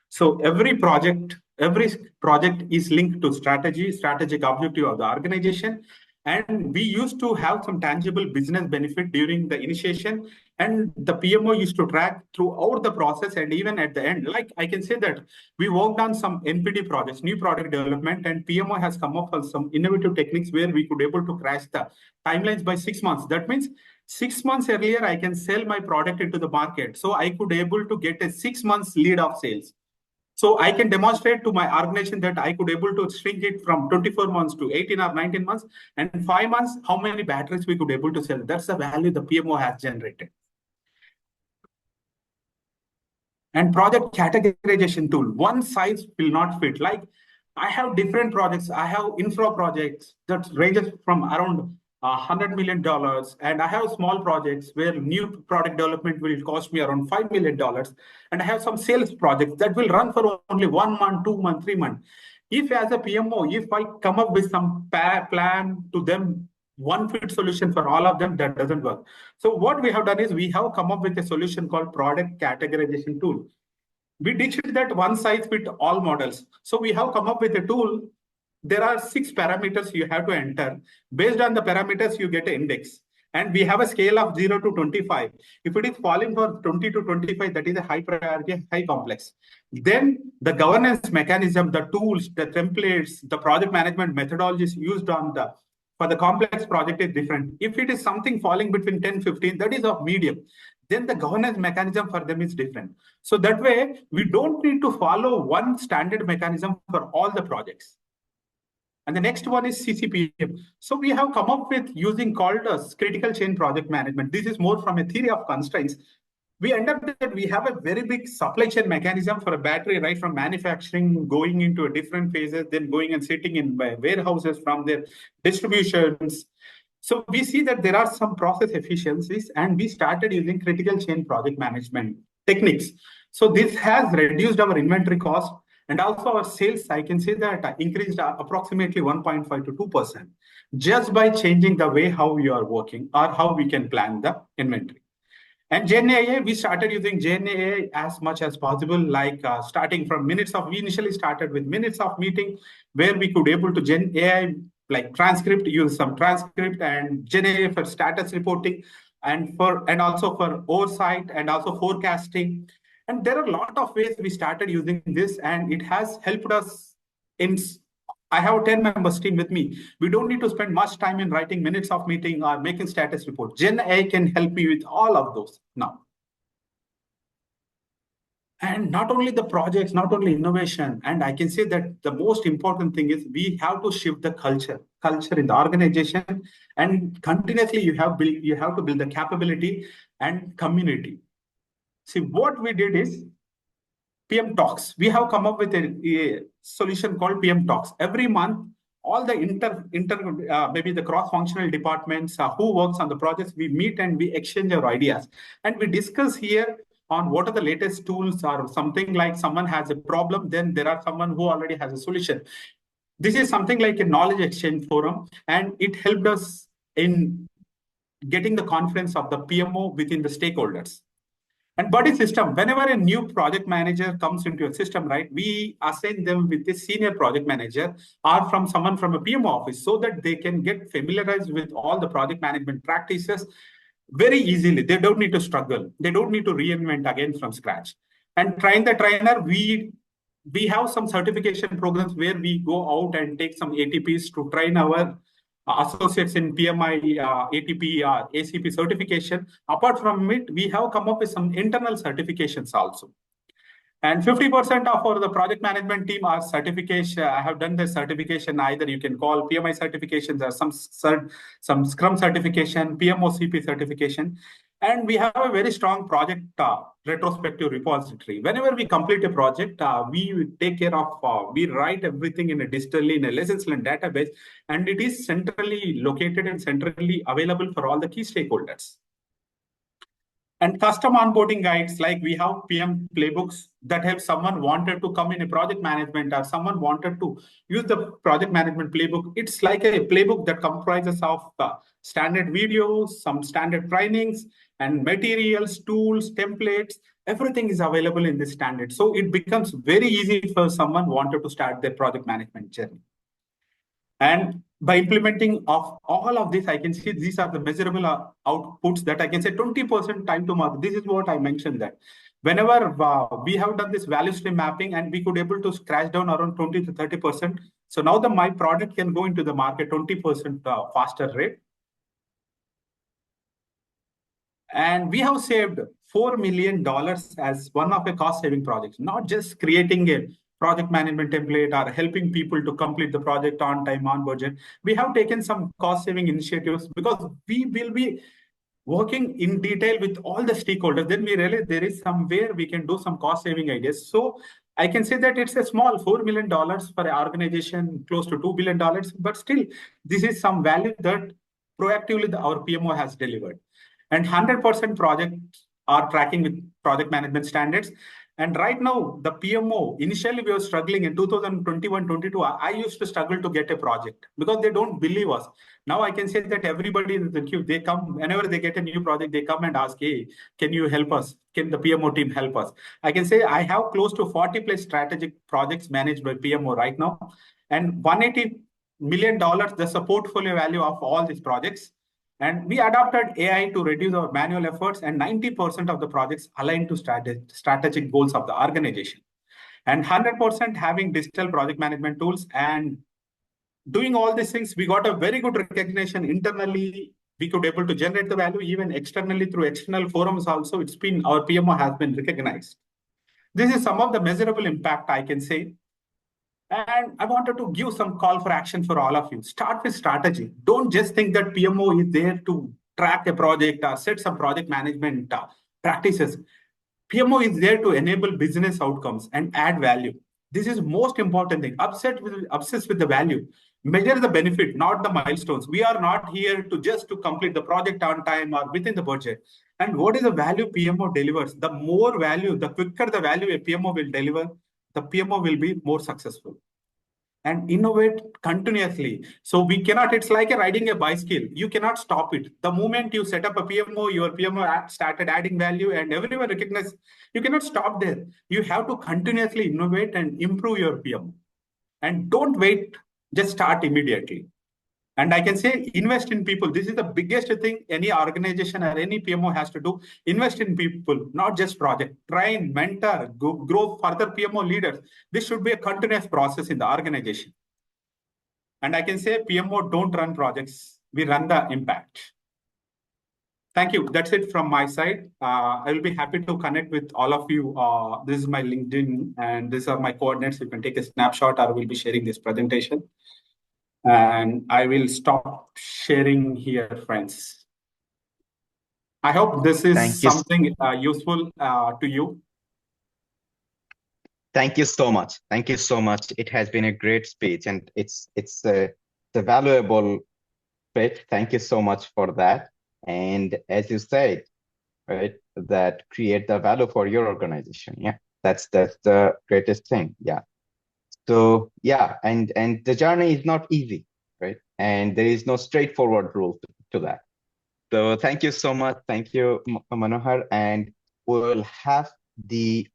So every project is linked to strategic objective of the organization. And we used to have some tangible business benefit during the initiation, and the PMO used to track throughout the process and even at the end. Like I can say that we worked on some NPD projects, new product development, and PMO has come up with some innovative techniques where we could able to crash the timelines by 6 months. That means 6 months earlier, I can sell my product into the market. So I could able to get a 6 months lead of sales. So I can demonstrate to my organization that I could able to shrink it from 24 months to 18 or 19 months, and in 5 months, how many batteries we could able to sell. That's the value the PMO has generated. And project categorization tool, one size will not fit. Like I have different projects. I have infra projects that ranges from around $100 million. And I have small projects where new product development will cost me around $5 million. And I have some sales projects that will run for only 1 month, 2 months, 3 months. If as a PMO, if I come up with some plan to them, one fit solution for all of them, that doesn't work. So what we have done is we have come up with a solution called product categorization tool. We ditched that one size fit all models. So we have come up with a tool. There are 6 parameters you have to enter. Based on the parameters, you get an index. And we have a scale of 0 to 25. If it is falling for 20 to 25, that is a high priority, high complex. Then the governance mechanism, the tools, the templates, the project management methodologies used on for the complex project is different. If it is something falling between 10, 15, that is of medium. Then the governance mechanism for them is different. So that way, we don't need to follow one standard mechanism for all the projects. And the next one is CCPM. So we have come up with using called as critical chain project management. This is more from a theory of constraints. We end up that we have a very big supply chain mechanism for a battery, right from manufacturing, going into a different phases, then going and sitting in warehouses from their distributions. So we see that there are some process efficiencies, and we started using critical chain project management techniques. So this has reduced our inventory cost, and also our sales, I can say that increased approximately 1.5 to 2% just by changing the way how we are working or how we can plan the inventory. And GenAI, we started using GenAI as much as possible, like starting from we initially started with minutes of meeting where we could able to GenAI like transcript, use some transcript, and GenAI for status reporting and also for oversight and also forecasting. And there are a lot of ways we started using this, and it has helped us in I have a 10 members team with me. We don't need to spend much time in writing minutes of meeting or making status report. Gen AI can help me with all of those now. And not only the projects, not only innovation, and I can say that the most important thing is we have to shift the culture in the organization, and continuously you have to build the capability and community. See, what we did is PM Talks. We have come up with a solution called PM Talks. Every month, all the maybe the cross-functional departments who works on the projects, we meet and we exchange our ideas. And we discuss here on what are the latest tools, or something like someone has a problem, then there are someone who already has a solution. This is something like a knowledge exchange forum, and it helped us in getting the confidence of the PMO within the stakeholders. And buddy system, whenever a new project manager comes into a system, right, we assign them with a senior project manager or from someone from a PMO office, so that they can get familiarized with all the project management practices very easily. They don't need to struggle. They don't need to reinvent again from scratch. And train the trainer, we have some certification programs where we go out and take some ATPs to train our associates in PMI, ATP, ACP certification. Apart from it, we have come up with some internal certifications also. And 50% of the project management team are certification. I have done the certification. Either you can call PMI certifications or some Scrum certification, PMOCP certification. And we have a very strong project retrospective repository. Whenever we complete a project, we take care of, we write everything in a digitally in a lessons learned database, and it is centrally located and centrally available for all the key stakeholders. And custom onboarding guides, like we have PM playbooks that help someone wanted to come in a project management, or someone wanted to use the project management playbook. It's like a playbook that comprises of standard videos, some standard trainings, and materials, tools, templates. Everything is available in this standard. So it becomes very easy for someone wanted to start their project management journey. And by implementing of all of this, I can see these are the measurable outputs that I can say 20% time to market. This is what I mentioned, that whenever we have done this value stream mapping, and we could able to scratch down around 20 to 30%. So now my product can go into the market 20% faster rate. And we have saved $4 million as one of the cost saving projects, not just creating a project management template or helping people to complete the project on time, on budget. We have taken some cost saving initiatives because we will be working in detail with all the stakeholders. Then we realize there is somewhere we can do some cost saving ideas. So I can say that it's a small $4 million for an organization close to $2 billion, but still this is some value that proactively our PMO has delivered. And 100% projects are tracking with project management standards. And right now, the PMO, initially we were struggling in 2021-22. I used to struggle to get a project because they don't believe us. Now I can say that everybody in the queue, they come, whenever they get a new project, they come and ask, hey, can you help us? Can the PMO team help us? I can say I have close to 40 plus strategic projects managed by PMO right now. And $180 million, that's the portfolio value of all these projects. And we adopted AI to reduce our manual efforts, and 90% of the projects aligned to strategic goals of the organization. And 100% having digital project management tools. And doing all these things, we got a very good recognition internally. We could able to generate the value even externally through external forums also. It's been, our PMO has been recognized. This is some of the measurable impact I can say. And I wanted to give some call for action for all of you. Start with strategy. Don't just think that PMO is there to track a project or set some project management practices. PMO is there to enable business outcomes and add value. This is most important thing. Obsess with the value. Measure the benefit, not the milestones. We are not here to just to complete the project on time or within the budget. And what is the value PMO delivers? The more value, the quicker the value a PMO will deliver, the PMO will be more successful. And innovate continuously. So we cannot, it's like riding a bicycle. You cannot stop it. The moment you set up a PMO, your PMO started adding value and everyone recognizes, you cannot stop there. You have to continuously innovate and improve your PMO. And don't wait, just start immediately. And I can say invest in people. This is the biggest thing any organization or any PMO has to do. Invest in people, not just project. Train, mentor, grow further PMO leaders. This should be a continuous process in the organization. And I can say PMO don't run projects, we run the impact. Thank you. That's it from my side. I will be happy to connect with all of you. This is my LinkedIn and these are my coordinates. You can take a snapshot or we'll be sharing this presentation. And I will stop sharing here, friends. I hope this is Thank you. something useful to you. Thank you so much. Thank you so much. It has been a great speech and it's a valuable speech. Thank you so much for that. And as you said, right, that create the value for your organization. Yeah, that's the greatest thing. Yeah. So yeah, and the journey is not easy, right? And there is no straightforward rule to that. So thank you so much. Thank you, Manohar. And we'll have the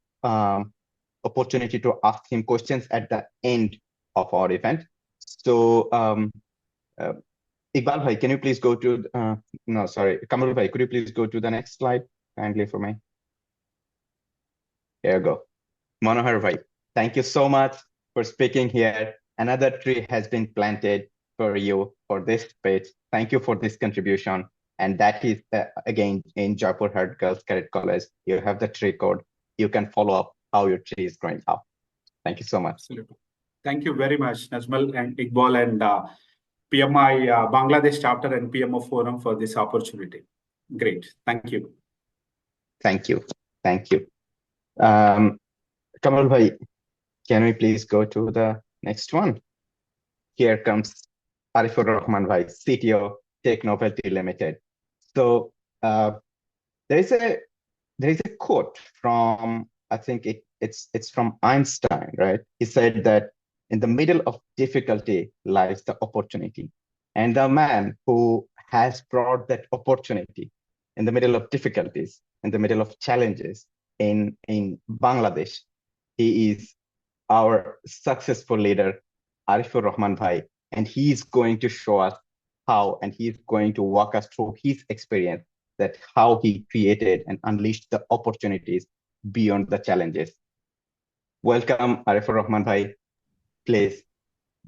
opportunity to ask him questions at the end of our event. So Iqbal Bhai, can you please go to, no, sorry, Kamal Bhai, could you please go to the next slide kindly for me? There you go. Manohar Bhai, thank you so much for speaking here. Another tree has been planted for you for this speech. Thank you for this contribution. And that is, again, in Jaipur Heart Girls Cadet College. You have the tree code. You can follow up how your tree is growing up. Thank you so much. Absolutely. Thank you very much, Najmal and Iqbal and PMI Bangladesh Chapter and PMO Forum for this opportunity. Great. Thank you. Thank you. Thank you. Kamal Bhai, can we please go to the next one? Here comes Arifur Rahman Bhai, CTO, Tech Novelty Limited. So there is a quote from, I think it's from Einstein, right? He said that in the middle of difficulty lies the opportunity. And the man who has brought that opportunity in the middle of difficulties, in the middle of challenges in Bangladesh, he is our successful leader, Arifur Rahman Bhai, and he is going to show us how, and he's going to walk us through his experience, that how he created and unleashed the opportunities beyond the challenges. Welcome, Arifur Rahman Bhai. Please,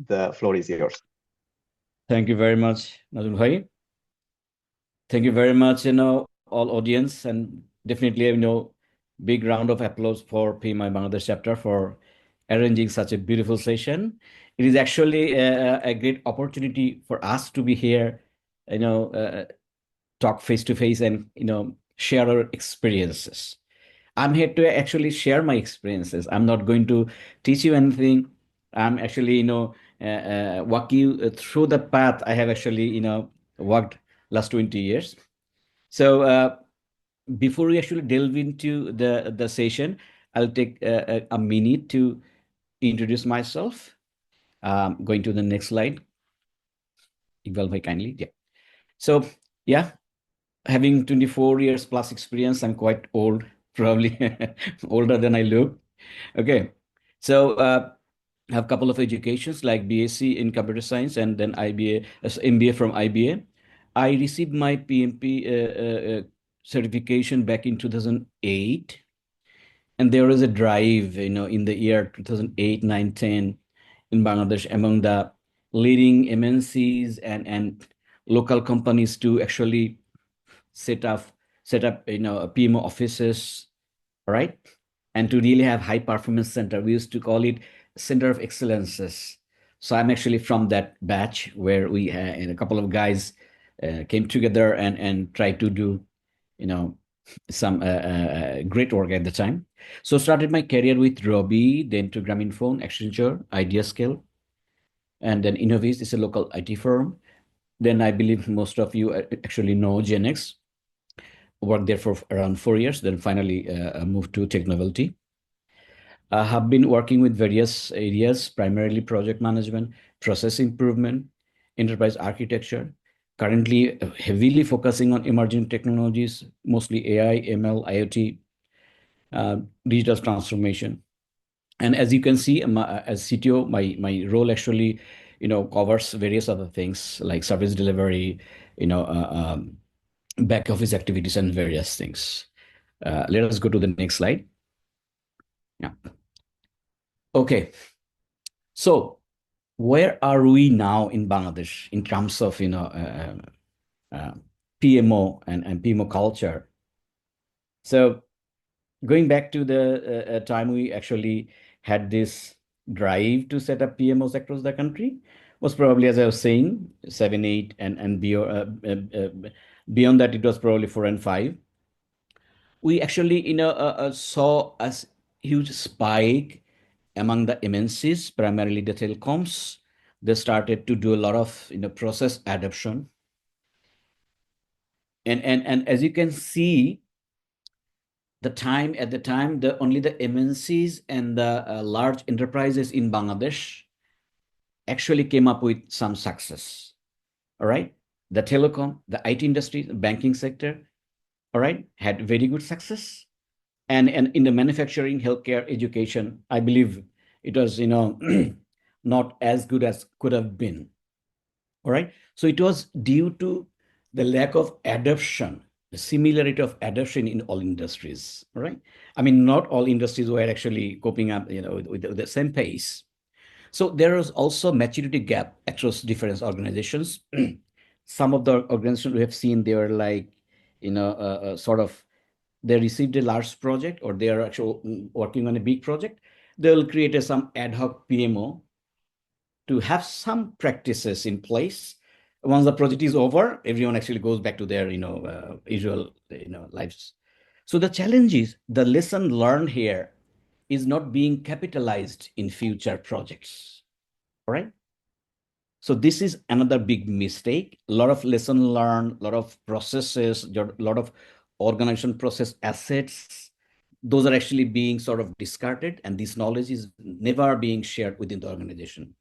the floor is yours. Thank you very much, Nazul Bhai. Thank you very much, all audience, and definitely, big round of applause for PMI Bangladesh Chapter for arranging such a beautiful session. It is actually a great opportunity for us to be here, talk face to face and, share our experiences. I'm here to actually share my experiences. I'm not going to teach you anything. I'm actually, walk you through the path I have actually, walked last 20 years. So before we actually delve into the session, I'll take a minute to introduce myself. Going to the next slide. Iqbal Bhai, kindly. Yeah. So, yeah, having 24 years plus experience, I'm quite old, probably older than I look. Okay. So, I have a couple of educations like BSc in computer science and then MBA from IBA. I received my PMP certification back in 2008. And there was a drive, in the year 2008, 9, 10 in Bangladesh among the leading MNCs and local companies to actually set up, PMO offices, right? And to really have high performance center. We used to call it Center of Excellences. So I'm actually from that batch where we and a couple of guys came together and tried to do, some great work at the time. So started my career with Robbie, then to Grameenphone, Accenture, IdeaScale, and then Innovis is a local IT firm. Then I believe most of you actually know GenX. Worked there for around 4 years, then finally moved to Tech Novelty. I have been working with various areas, primarily project management, process improvement, enterprise architecture, currently heavily focusing on emerging technologies, mostly AI, ML, IoT, digital transformation. And as you can see, as CTO, my role actually, covers various other things like service delivery, back office activities and various things. Let us go to the next slide. Yeah. Okay. So where are we now in Bangladesh in terms of PMO and PMO culture? So going back to the time we actually had this drive to set up PMOs across the country was probably, as I was saying, 7, 8, and beyond that it was probably 4 and 5. We actually saw a huge spike among the MNCs, primarily the telecoms. They started to do a lot of process adoption, and as you can see, at the time only the MNCs and the large enterprises in Bangladesh actually came up with some success. All right, the telecom, the IT industry, the banking sector, all right, had very good success. And in the manufacturing, healthcare, education, I believe it was not as good as could have been. All right, so it was due to the lack of adoption, the similarity of adoption in all industries. All right, I mean, not all industries were actually coping up with the same pace. So there is also maturity gap across different organizations. Some of the organizations we have seen, they were like sort of, they received a large project or they are actually working on a big project, they will create some ad hoc PMO to have some practices in place. Once the project is over, everyone actually goes back to their usual lives. So the challenge is the lesson learned here is not being capitalized in future projects. All right. So this is another big mistake. A lot of lesson learned, a lot of processes, a lot of organization process assets, those are actually being sort of discarded, and this knowledge is never being shared within the organization.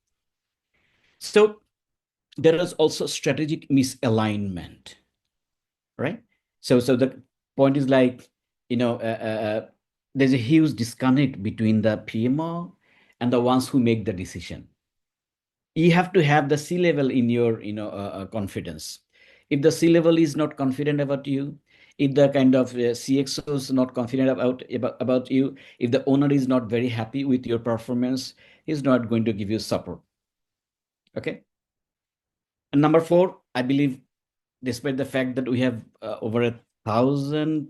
So there is also strategic misalignment, right? So the point is like, there's a huge disconnect between the PMO and the ones who make the decision. You have to have the C-level in your confidence. If the C-level is not confident about you, if the kind of CXO is not confident about you, if the owner is not very happy with your performance, he's not going to give you support. Okay. And number 4, I believe, despite the fact that we have over 1,000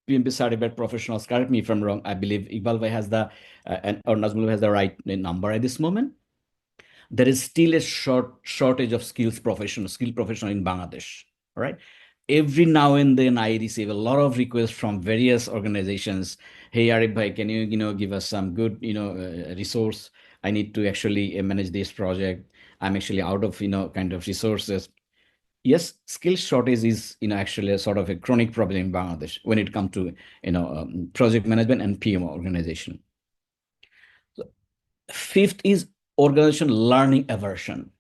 PMP certified professionals, correct me if I'm wrong, I believe Iqbal Bhai has or Nazmul has the right number at this moment. There is still a shortage of skilled professional in Bangladesh. All right. Every now and then I receive a lot of requests from various organizations. Hey, Arif Bhai, can you give us some good resource? I need to actually manage this project. I'm actually out of kind of resources. Yes, skill shortage is actually a sort of a chronic problem in Bangladesh when it comes to project management and PMO organization. So, 5th is organization learning aversion.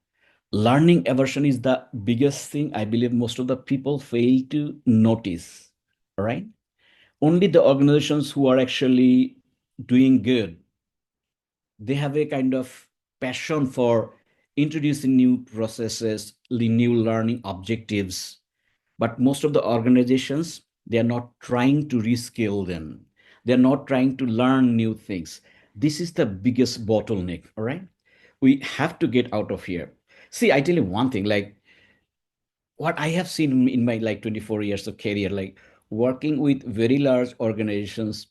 Learning aversion is the biggest thing I believe most of the people fail to notice. All right, only the organizations who are actually doing good, they have a kind of passion for introducing new processes, new learning objectives. But most of the organizations, they are not trying to reskill them. They're not trying to learn new things. This is the biggest bottleneck. All right, we have to get out of here. See, I tell you one thing, like what I have seen in my 24 years of career, like working with very large organizations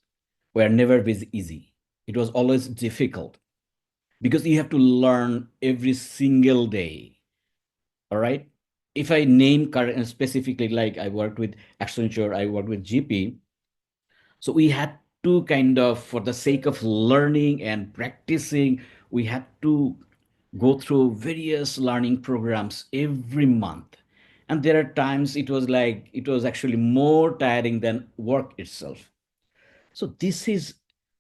were never easy. It was always difficult because you have to learn every single day. All right. If I name current specifically, like I worked with Accenture, I worked with GP. So we had to kind of, for the sake of learning and practicing, we had to go through various learning programs every month. And there are times it was actually more tiring than work itself. So this is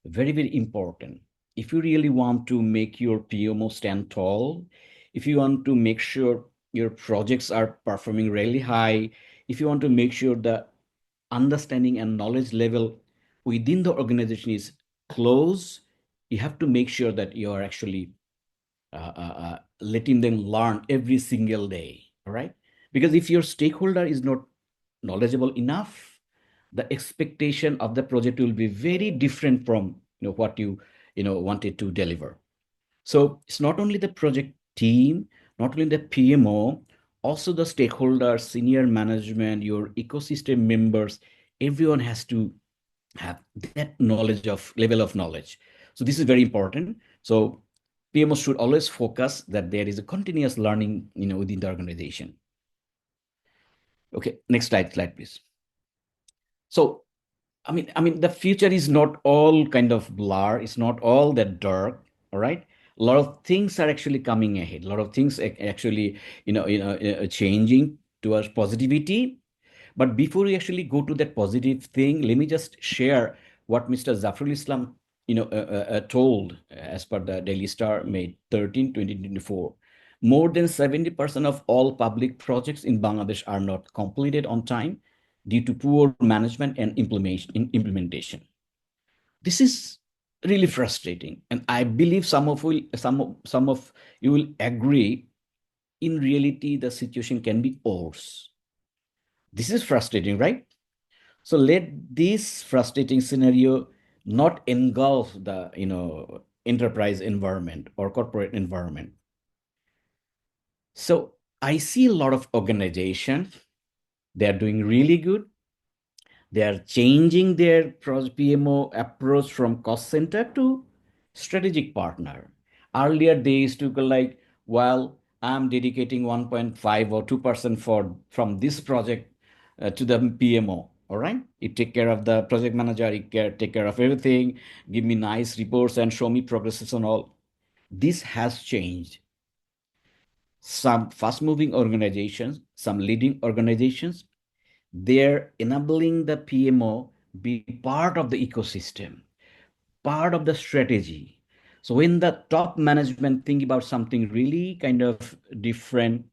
very, very important. If you really want to make your PMO stand tall, if you want to make sure your projects are performing really high, if you want to make sure the understanding and knowledge level within the organization is close, you have to make sure that you are actually letting them learn every single day. All right, because if your stakeholder is not knowledgeable enough, the expectation of the project will be very different from what you wanted to deliver. So it's not only the project team, not only the PMO, also the stakeholders, senior management, your ecosystem members, everyone has to have that knowledge of level of knowledge. So this is very important. So PMO should always focus that there is a continuous learning, within the organization. Okay, next slide, please. So, I mean, the future is not all kind of blur. It's not all that dark. All right. A lot of things are actually coming ahead. A lot of things actually, changing towards positivity. But before we actually go to that positive thing, let me just share what Mr. Zafrul Islam, told as per the Daily Star, May 13, 2024. More than 70% of all public projects in Bangladesh are not completed on time due to poor management and implementation. This is really frustrating, and I believe some of you will agree. In reality, the situation can be worse. This is frustrating, right? So let this frustrating scenario not engulf the enterprise environment or corporate environment. So I see a lot of organizations, they are doing really good. They are changing their PMO approach from cost center to strategic partner. Earlier they used to go like, well, I'm dedicating 1.5 or 2% from this project to the PMO. All right, you take care of the project manager, take care of everything, give me nice reports and show me progresses and all. This has changed. Some fast-moving organizations, some leading organizations, they're enabling the PMO be part of the ecosystem, part of the strategy. So when the top management think about something really kind of different,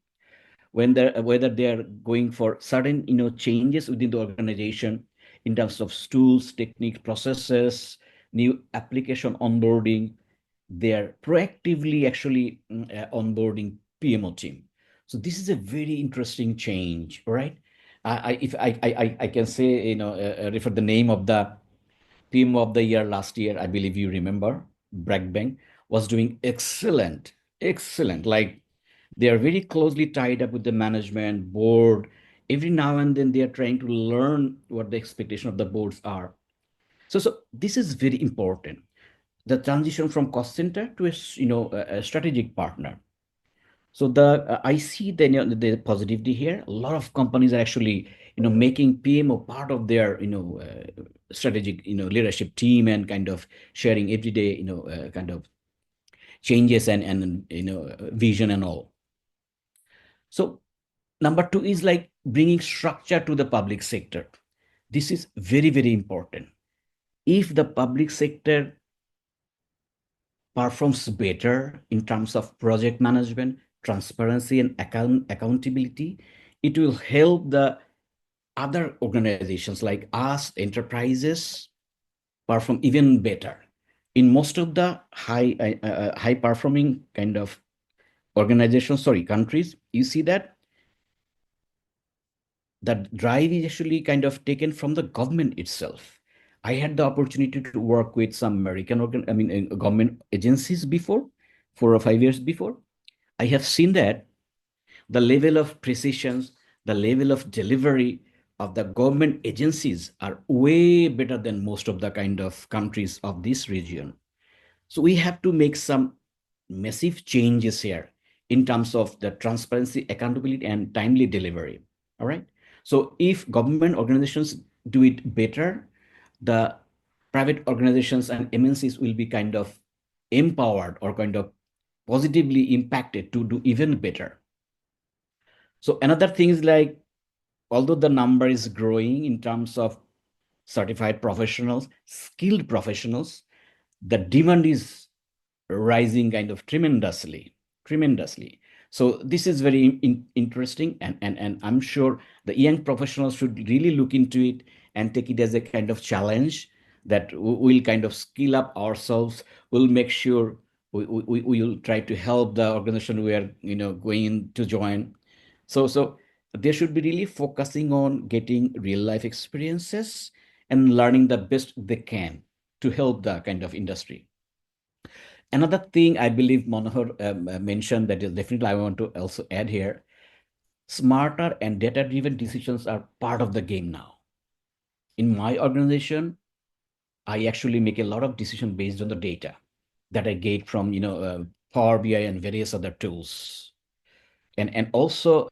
when whether they're going for certain changes within the organization in terms of tools, techniques, processes, new application onboarding, they're proactively actually onboarding PMO team. So this is a very interesting change, right? If I can say, refer the name of the PMO of the year last year, I believe you remember, Bank was doing excellent, excellent. Like they are very closely tied up with the management board. Every now and then they are trying to learn what the expectation of the boards are. So this is very important. The transition from cost center to a strategic partner. So I see the positivity here. A lot of companies are actually making PMO part of their strategic leadership team and kind of sharing everyday kind of changes and vision and all. So number two is like bringing structure to the public sector. This is very, very important. If the public sector performs better in terms of project management, transparency, and accountability, it will help the other organizations like us, enterprises, perform even better. In most of the high performing kind of organizations, countries, you see that that drive is actually kind of taken from the government itself. I had the opportunity to work with some American government agencies before, 4 or 5 years before. I have seen that the level of precision, the level of delivery of the government agencies are way better than most of the kind of countries of this region. So we have to make some massive changes here in terms of the transparency, accountability, and timely delivery. All right. So if government organizations do it better, the private organizations and MNCs will be kind of empowered or kind of positively impacted to do even better. So another thing is like, although the number is growing in terms of certified professionals, skilled professionals, the demand is rising kind of tremendously. So this is very interesting, and I'm sure the young professionals should really look into it and take it as a kind of challenge that we'll kind of skill up ourselves. We'll make sure we will try to help the organization we are going to join. So they should be really focusing on getting real life experiences and learning the best they can to help the kind of industry. Another thing I believe Manohar mentioned that is definitely I want to also add here, smarter and data-driven decisions are part of the game now. In my organization, I actually make a lot of decisions based on the data that I get from Power BI and various other tools, and also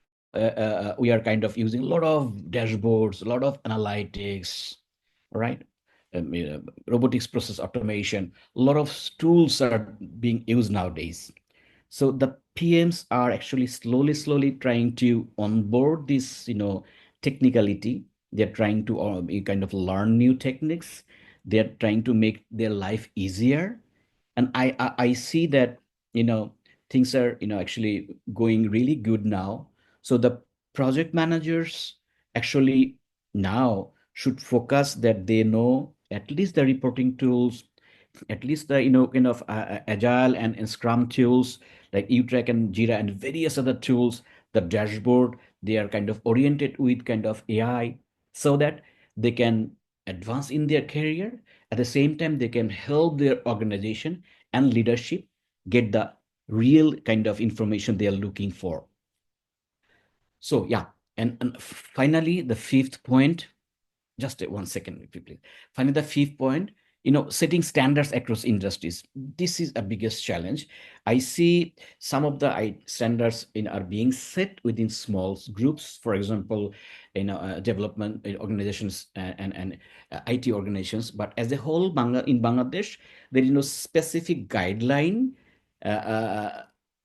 we are kind of using a lot of dashboards, a lot of analytics, right? Robotics process automation, a lot of tools are being used nowadays. So the PMs are actually slowly trying to onboard this, technicality. They're trying to kind of learn new techniques. They're trying to make their life easier. And I see that, things are, actually going really good now. So the project managers actually now should focus that they know at least the reporting tools, at least the kind of agile and scrum tools like utrack and jira and various other tools, the dashboard, they are kind of oriented with kind of AI, so that they can advance in their career. At the same time, they can help their organization and leadership get the real kind of information they are looking for. So yeah, and finally the fifth point, just 1 second, if you please. Finally, the fifth point, setting standards across industries. This is a biggest challenge. I see some of the standards are being set within small groups. For example, development organizations and IT organizations. But as a whole, in Bangladesh, there is no specific guideline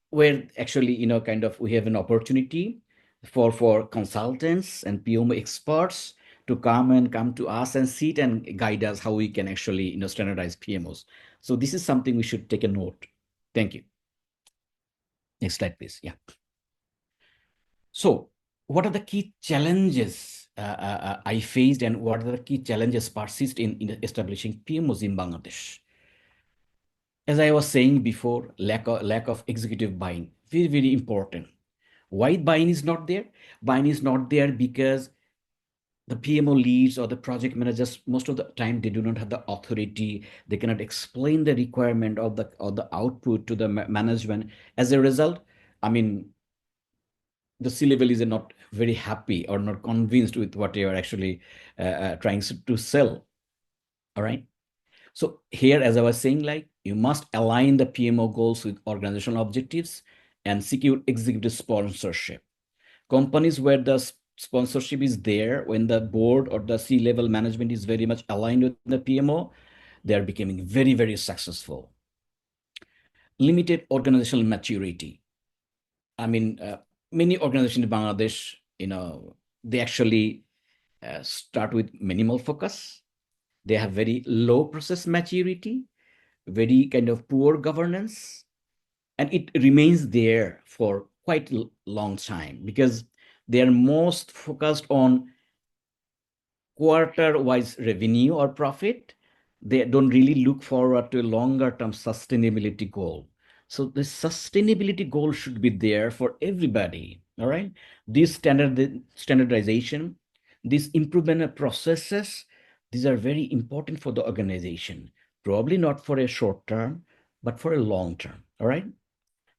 where actually, kind of we have an opportunity for consultants and PMO experts to come to us and sit and guide us how we can actually standardize PMOs. So this is something we should take a note. Thank you. Next slide, please. Yeah. So what are the key challenges I faced, and what are the key challenges persist in establishing PMOs in Bangladesh? As I was saying before, lack of executive buying, very important. Why buying is not there? Buying is not there because the PMO leads or the project managers, most of the time, they do not have the authority. They cannot explain the requirement of the output to the management. As a result, I mean, the C-level is not very happy or not convinced with what you are actually trying to sell. All right. So here, as I was saying, like, you must align the PMO goals with organizational objectives and secure executive sponsorship. Companies where the sponsorship is there, when the board or the C-level management is very much aligned with the PMO, they are becoming very successful. Limited organizational maturity. I mean, many organizations in Bangladesh, they actually start with minimal focus. They have very low process maturity, very kind of poor governance, and it remains there for quite a long time because they are most focused on quarter-wise revenue or profit. They don't really look forward to a longer-term sustainability goal. So the sustainability goal should be there for everybody. All right. This standardization, this improvement of processes, these are very important for the organization. Probably not for a short term, but for a long term. All right.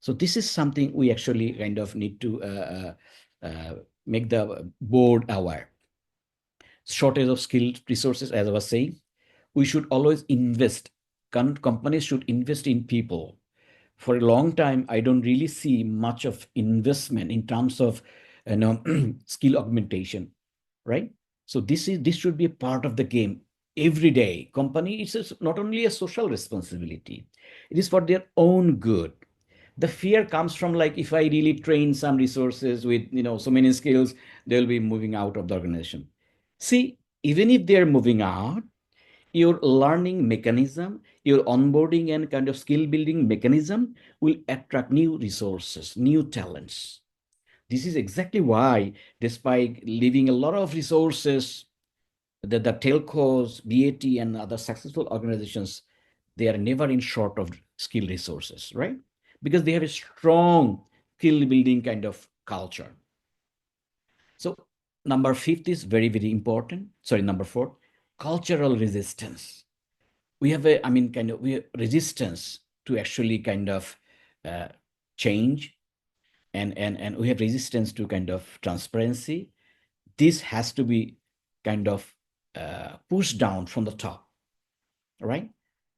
So this is something we actually kind of need to make the board aware. Shortage of skilled resources, as I was saying, we should always invest. Companies should invest in people. For a long time, I don't really see much of investment in terms of skill augmentation, right? So this should be a part of the game every day. Company is not only a social responsibility, it is for their own good. The fear comes from, like, if I really train some resources with so many skills, they'll be moving out of the organization. See, even if they're moving out, your learning mechanism, your onboarding and kind of skill building mechanism will attract new resources, new talents. This is exactly why, despite leaving a lot of resources, the telcos, BAT, and other successful organizations, they are never in short of skill resources, right? Because they have a strong skill building kind of culture. So number 5 is very important. Sorry, number 4, cultural resistance. We have resistance to actually kind of change, and we have resistance to kind of transparency. This has to be kind of pushed down from the top, right?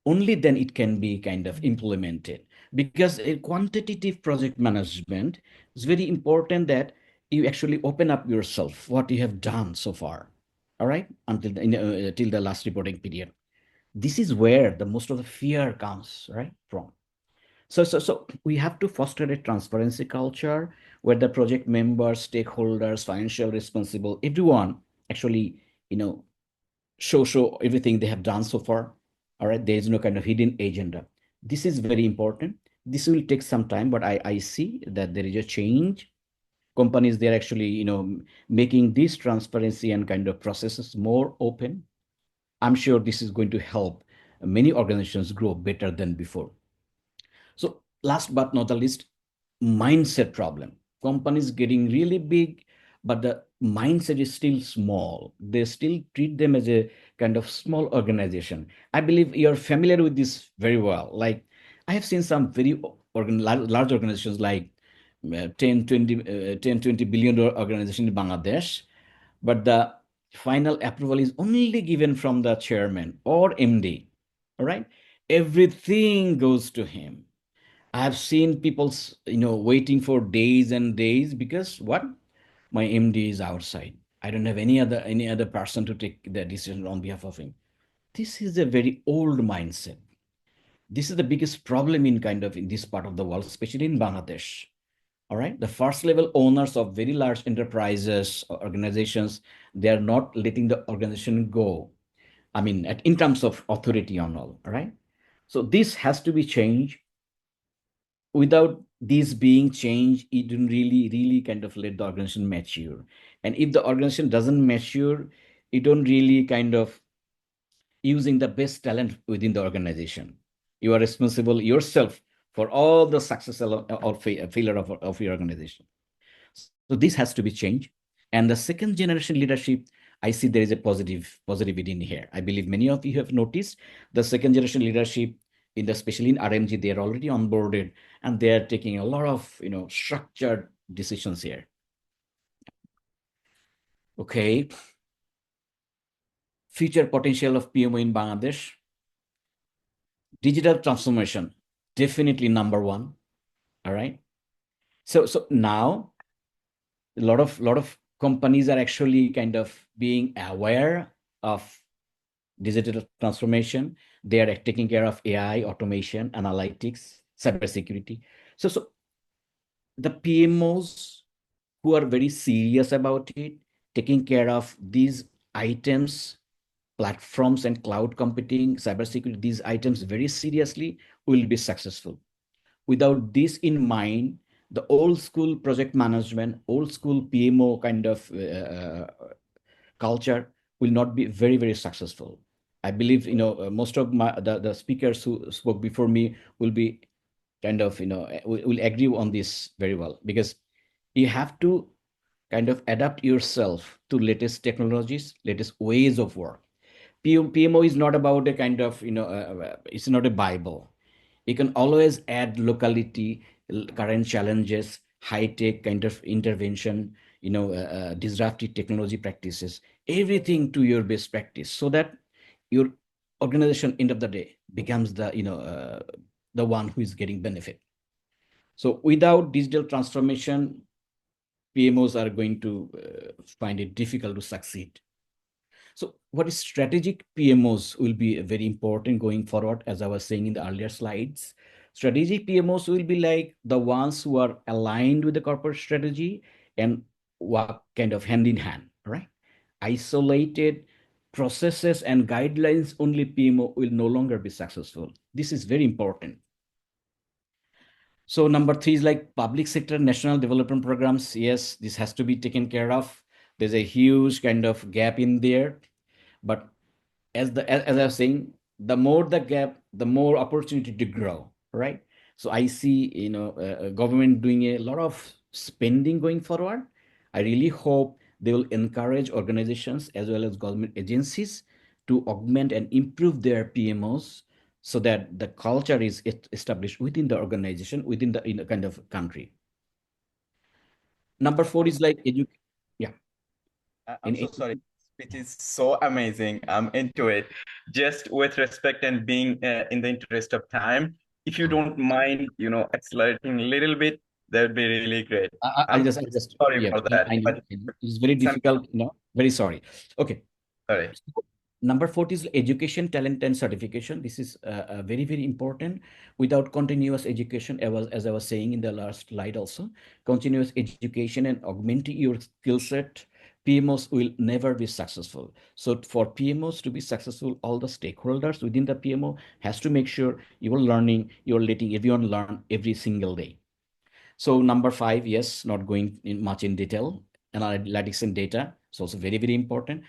Only then it can be kind of implemented, because a quantitative project management is very important that you actually open up yourself what you have done so far, all right, until till the last reporting period. This is where the most of the fear comes, right, from. So we have to foster a transparency culture where the project members, stakeholders, financial responsible, everyone actually, show everything they have done so far. All right, there is no kind of hidden agenda. This is very important. This will take some time, but I see that there is a change. Companies, they're actually, making this transparency and kind of processes more open. I'm sure this is going to help many organizations grow better than before. So last but not the least, mindset problem. Companies getting really big, but the mindset is still small. They still treat them as a kind of small organization. I believe you're familiar with this very well. Like, I have seen some very large organizations like 10, 20, 10, 20 billion dollar organization in Bangladesh, but the final approval is only given from the chairman or MD. All right. Everything goes to him. I have seen people, waiting for days and days because what? My MD is outside. I don't have any other person to take the decision on behalf of him. This is a very old mindset. This is the biggest problem in this part of the world, especially in Bangladesh. All right, the first level owners of very large enterprises or organizations, they are not letting the organization go. I mean, in terms of authority and all right. So this has to be changed. Without this being changed, it didn't really kind of let the organization mature. And if the organization doesn't mature, it don't really kind of using the best talent within the organization. You are responsible yourself for all the success or failure of your organization. So this has to be changed. And the second generation leadership, I see there is a positivity in here. I believe many of you have noticed the second generation leadership especially in RMG, they are already onboarded and they are taking a lot of structured decisions here. Okay. Future potential of PMO in Bangladesh. Digital transformation, definitely number one. All right. So now a lot of companies are actually kind of being aware of digital transformation. They are taking care of AI, automation, analytics, cybersecurity. So the PMOs who are very serious about it, taking care of these items, platforms and cloud computing, cybersecurity, these items very seriously, will be successful. Without this in mind, the old school project management, old school PMO kind of culture will not be very, very successful. I believe, most of the speakers who spoke before me will be kind of, will agree on this very well, because you have to kind of adapt yourself to latest technologies, latest ways of work. PMO is not about a kind of, it's not a Bible. You can always add locality, current challenges, high-tech kind of intervention, disruptive technology practices, everything to your best practice, so that your organization, end of the day, becomes the one who is getting benefit. So without digital transformation, PMOs are going to find it difficult to succeed. So what is strategic PMOs will be very important going forward, as I was saying in the earlier slides. Strategic PMOs will be like the ones who are aligned with the corporate strategy and work kind of hand in hand, right? Isolated processes and guidelines only PMO will no longer be successful. This is very important. So number 3 is like public sector national development programs. Yes, this has to be taken care of. There's a huge kind of gap in there. But as I was saying, the more the gap, the more opportunity to grow, right? So I see, government doing a lot of spending going forward. I really hope they will encourage organizations as well as government agencies to augment and improve their PMOs so that the culture is established within the organization, within the kind of country. Number 4 is like yeah. I'm so sorry. It is so amazing. I'm into it. Just with respect and being in the interest of time, if you don't mind, accelerating a little bit, that would be really great. I'll just sorry yeah, for that. I know. It's very difficult, very sorry. Okay. Sorry. Number 4 is education, talent, and certification. This is very, very important. Without continuous education, as I was saying in the last slide also, continuous education and augmenting your skill set, PMOs will never be successful. So for PMOs to be successful, all the stakeholders within the PMO has to make sure you are learning, you're letting everyone learn every single day. So number 5, yes, not going much in detail, analytics and data. It's also very, very important.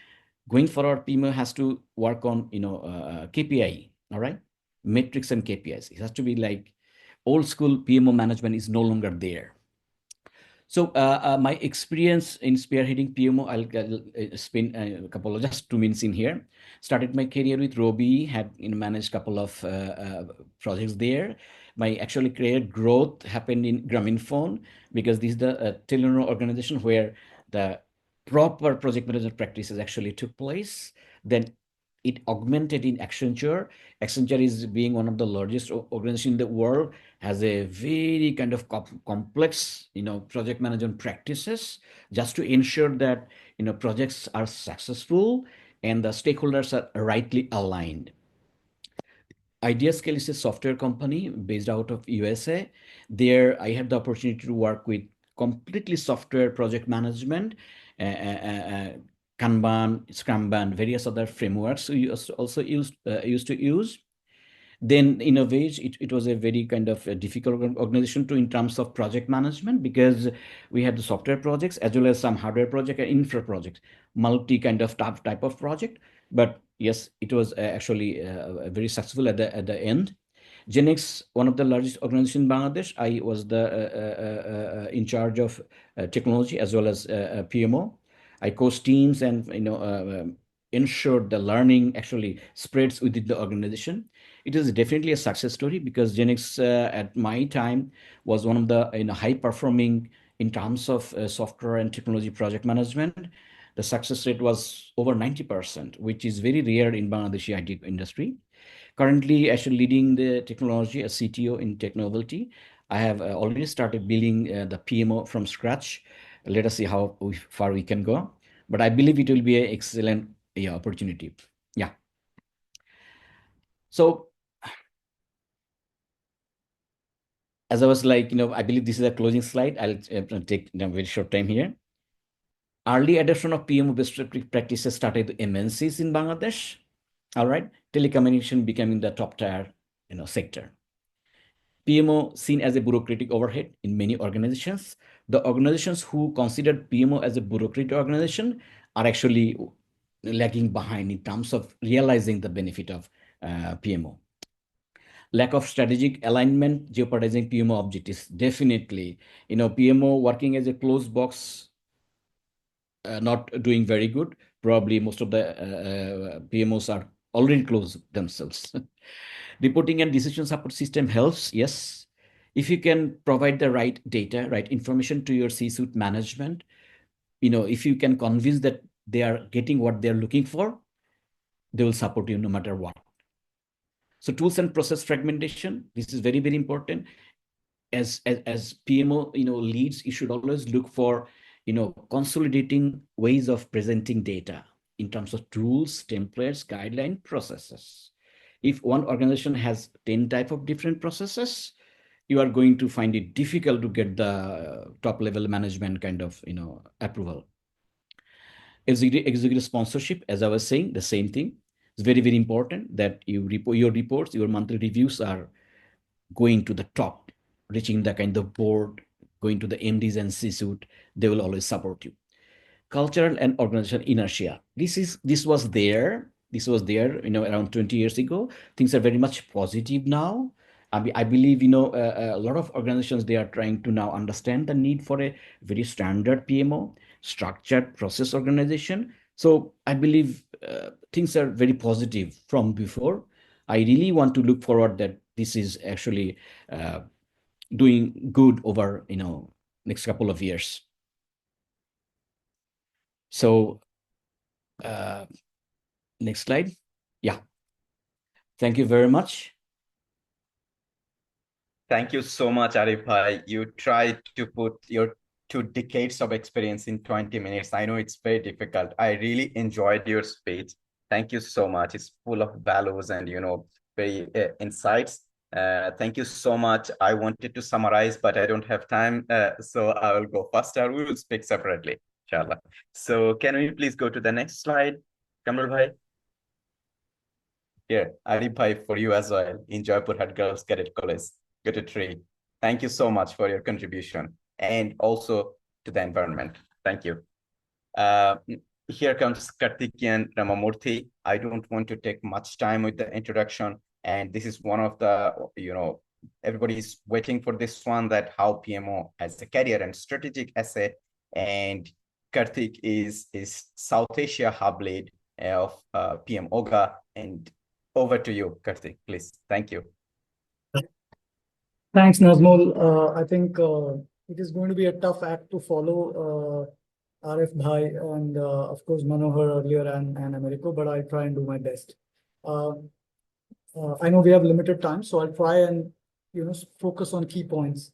Going forward, PMO has to work on, KPI, all right? Metrics and KPIs. It has to be like old school PMO management is no longer there. So my experience in spearheading PMO, I'll spend a couple of just 2 minutes in here. Started my career with Robi, had managed a couple of projects there. My actually career growth happened in Grameenphone because this is the telenor organization where the proper project management practices actually took place. Then it augmented in Accenture. Accenture is being one of the largest organizations in the world, has a very kind of complex, project management practices just to ensure that, projects are successful and the stakeholders are rightly aligned. IdeaScale is a software company based out of USA. There, I had the opportunity to work with completely software project management, Kanban, Scrumban, various other frameworks we also used to use. Then Innovate, it was a very kind of a difficult organization to in terms of project management because we had the software projects as well as some hardware project and infra projects, multi kind of type of project. But yes, it was actually very successful at the end. Genex, one of the largest organizations in Bangladesh, I was the in charge of technology as well as PMO. I coached teams and ensured the learning actually spreads within the organization. It is definitely a success story because Genex at my time was one of the high performing in terms of software and technology project management. The success rate was over 90%, which is very rare in Bangladeshi IT industry. Currently, actually leading the technology as CTO in Technovelty. I have already started building the PMO from scratch. Let us see how far we can go. But I believe it will be an excellent opportunity. Yeah. So as I was like, I believe this is a closing slide. I'll take a very short time here. Early adoption of PMO best practices started with MNCs in Bangladesh. All right, telecommunication becoming the top tier, sector. PMO seen as a bureaucratic overhead in many organizations. The organizations who considered PMO as a bureaucratic organization are actually lagging behind in terms of realizing the benefit of PMO. Lack of strategic alignment jeopardizing PMO objectives. Definitely, PMO working as a closed box, not doing very good. Probably most of the PMOs are already closed themselves. Reporting and decision support system helps, yes. If you can provide the right data, right information to your C-suite management, if you can convince that they are getting what they're looking for, they will support you no matter what. So tools and process fragmentation, this is very, very important. As PMO, leads, you should always look for, consolidating ways of presenting data in terms of tools, templates, guideline, processes. If one organization has 10 type of different processes, you are going to find it difficult to get the top level management kind of, approval. Executive sponsorship, as I was saying, the same thing. It's very, very important that your reports, your monthly reviews are going to the top, reaching the kind of board, going to the MDs and C-suite. They will always support you. Cultural and organizational inertia. This was there, around 20 years ago. Things are very much positive now. I believe, a lot of organizations, they are trying to now understand the need for a very standard PMO, structured process organization. So I believe things are very positive from before. I really want to look forward that this is actually doing good over, next couple of years. So next slide. Yeah. Thank you very much. Thank you so much, Arif Bhai. You tried to put your 2 decades of experience in 20 minutes. I know it's very difficult. I really enjoyed your speech. Thank you so much. It's full of values and, very insights. Thank you so much. I wanted to summarize, but I don't have time. So I will go faster. We will speak separately, inshallah. So can we please go to the next slide, Kamral Bhai? Here, Arif Bhai, for you as well, in Jaipurhat Girls Cadet College. Get a tree. Thank you so much for your contribution and also to the environment. Thank you. Here comes Karthikeyan Ramamurthy. I don't want to take much time with the introduction. And this is one of the, everybody's waiting for this one, that how PMO as a career and strategic asset. And Karthik is South Asia hub lead of PMOGA. And over to you, Karthik, please. Thank you. Thanks, Nazmul. I think it is going to be a tough act to follow, Arif Bhai and of course Manohar earlier and Americo, but I'll try and do my best. I know we have limited time, so I'll try and focus on key points.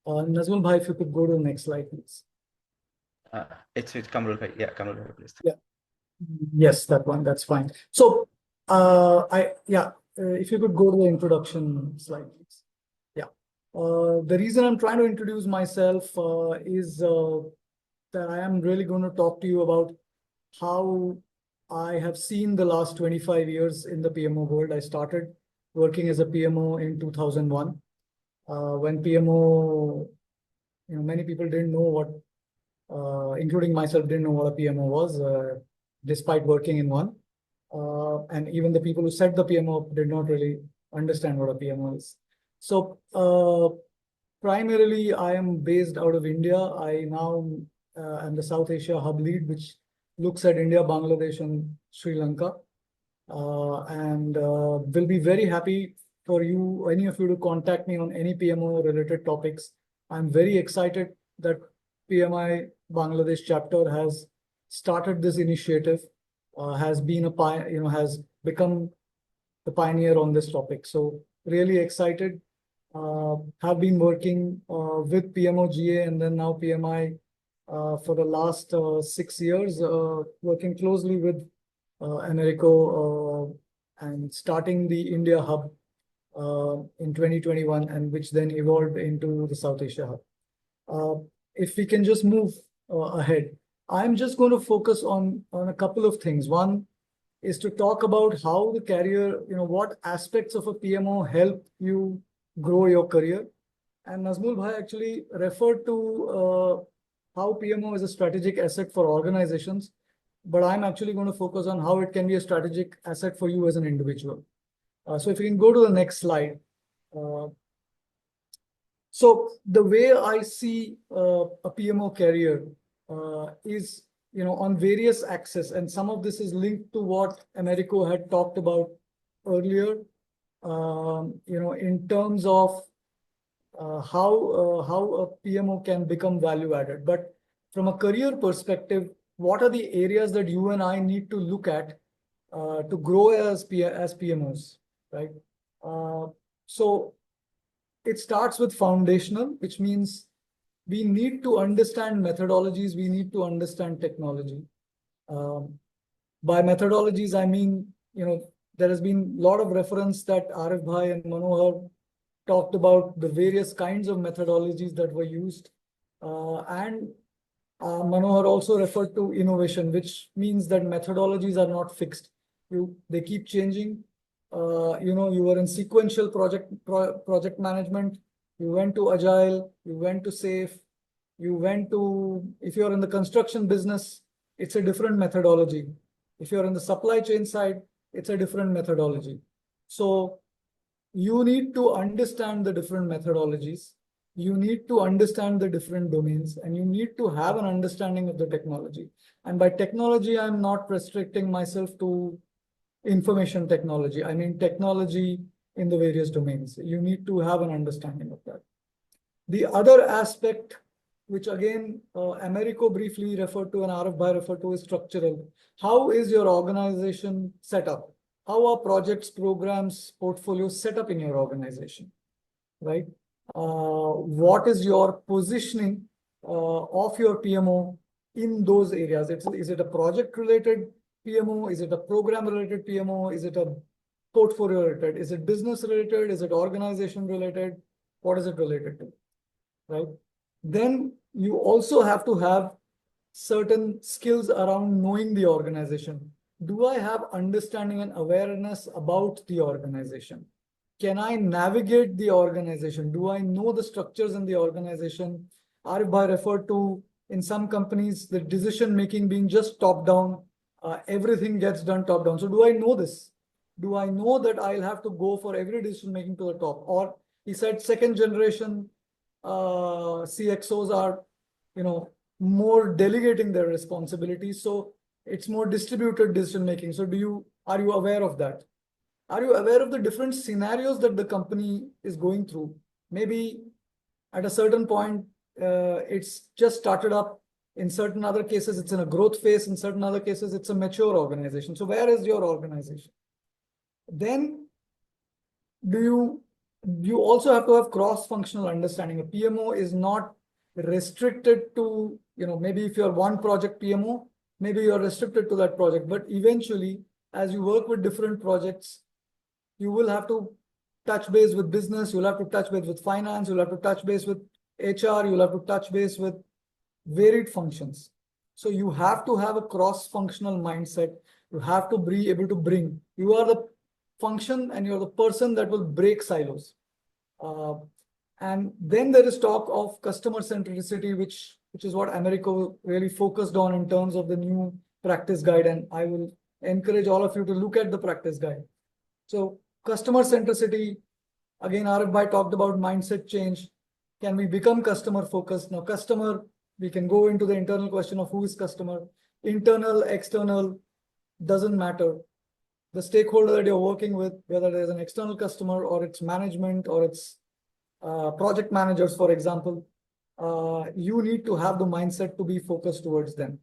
Nazmul Bhai, if you could go to the next slide, please. It's with Kamral Bhai. Yeah, Kamral Bhai, please. Yeah. Yes, that one. That's fine. So, if you could go to the introduction slide, please. The reason I'm trying to introduce myself is that I am really going to talk to you about how I have seen the last 25 years in the PMO world. I started working as a PMO in 2001. When PMO, many people didn't know what, including myself, didn't know what a PMO was, despite working in one. And even the people who set the PMO did not really understand what a PMO is. So primarily, I am based out of India. I now am the South Asia hub lead, which looks at India, Bangladesh, and Sri Lanka. And will be very happy for you, any of you, to contact me on any PMO related topics. I'm very excited that PMI Bangladesh Chapter has started this initiative, has been has become the pioneer on this topic. So really excited. Have been working with PMOGA and then now PMI for the last 6 years, working closely with Americo and starting the India hub in 2021, and which then evolved into the South Asia hub. If we can just move ahead, I'm just going to focus on a couple of things. One is to talk about how the career, what aspects of a PMO help you grow your career. And Nazmul Bhai actually referred to how PMO is a strategic asset for organizations, but I'm actually going to focus on how it can be a strategic asset for you as an individual. So if you can go to the next slide. So the way I see a PMO career is, on various axes, and some of this is linked to what Americo had talked about earlier. In terms of how a PMO can become value added. But from a career perspective, what are the areas that you and I need to look at to grow as PMOs, right? So it starts with foundational, which means we need to understand methodologies, we need to understand technology. By methodologies, I mean, there has been a lot of reference that Arif Bhai and Manohar talked about the various kinds of methodologies that were used. And Manohar also referred to innovation, which means that methodologies are not fixed. They keep changing. You were in sequential project management. You went to agile, you went to safe, you went to, if you're in the construction business, it's a different methodology. If you're in the supply chain side, it's a different methodology. So you need to understand the different methodologies. You need to understand the different domains, and you need to have an understanding of the technology. And by technology, I'm not restricting myself to information technology. I mean, technology in the various domains. You need to have an understanding of that. The other aspect, which again, Americo briefly referred to and Arif Bhai referred to, is structural. How is your organization set up? How are projects, programs, portfolios set up in your organization, right? What is your positioning of your PMO in those areas? Is it a project-related PMO? Is it a program-related PMO? Is it a portfolio-related? Is it business-related? Is it organization-related? What is it related to, right? Then you also have to have certain skills around knowing the organization. Do I have understanding and awareness about the organization? Can I navigate the organization? Do I know the structures in the organization? Arif Bhai referred to, in some companies, the decision making being just top down. Everything gets done top down. So do I know this? Do I know that I'll have to go for every decision making to the top? Or he said second generation CXOs are, more delegating their responsibilities. So it's more distributed decision making. So are you aware of that? Are you aware of the different scenarios that the company is going through? Maybe at a certain point, it's just started up. In certain other cases, it's in a growth phase. In certain other cases, it's a mature organization. So where is your organization? Then you also have to have cross-functional understanding. A PMO is not restricted to, maybe if you're one project PMO, maybe you're restricted to that project. But eventually, as you work with different projects, you will have to touch base with business, you'll have to touch base with finance, you'll have to touch base with HR, you'll have to touch base with varied functions. So you have to have a cross-functional mindset. You have to be able to bring, you are the function and you're the person that will break silos. And then there is talk of customer centricity, which is what Americo really focused on in terms of the new practice guide. And I will encourage all of you to look at the practice guide. So customer centricity, again, Arif Bhai talked about mindset change. Can we become customer focused? Now, customer, we can go into the internal question of who is customer. Internal, external, doesn't matter. The stakeholder that you're working with, whether there's an external customer or it's management or it's project managers, for example, you need to have the mindset to be focused towards them.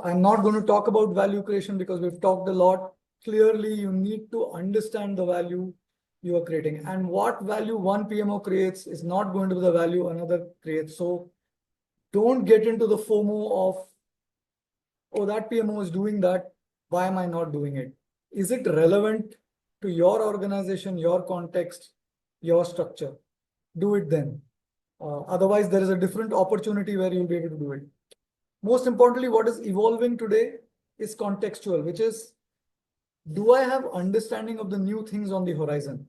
I'm not going to talk about value creation because we've talked a lot. Clearly, you need to understand the value you are creating. And what value one PMO creates is not going to be the value another creates. So don't get into the FOMO of, oh, that PMO is doing that. Why am I not doing it? Is it relevant to your organization, your context, your structure? Do it then. Otherwise, there is a different opportunity where you'll be able to do it. Most importantly, what is evolving today is contextual, which is, do I have understanding of the new things on the horizon?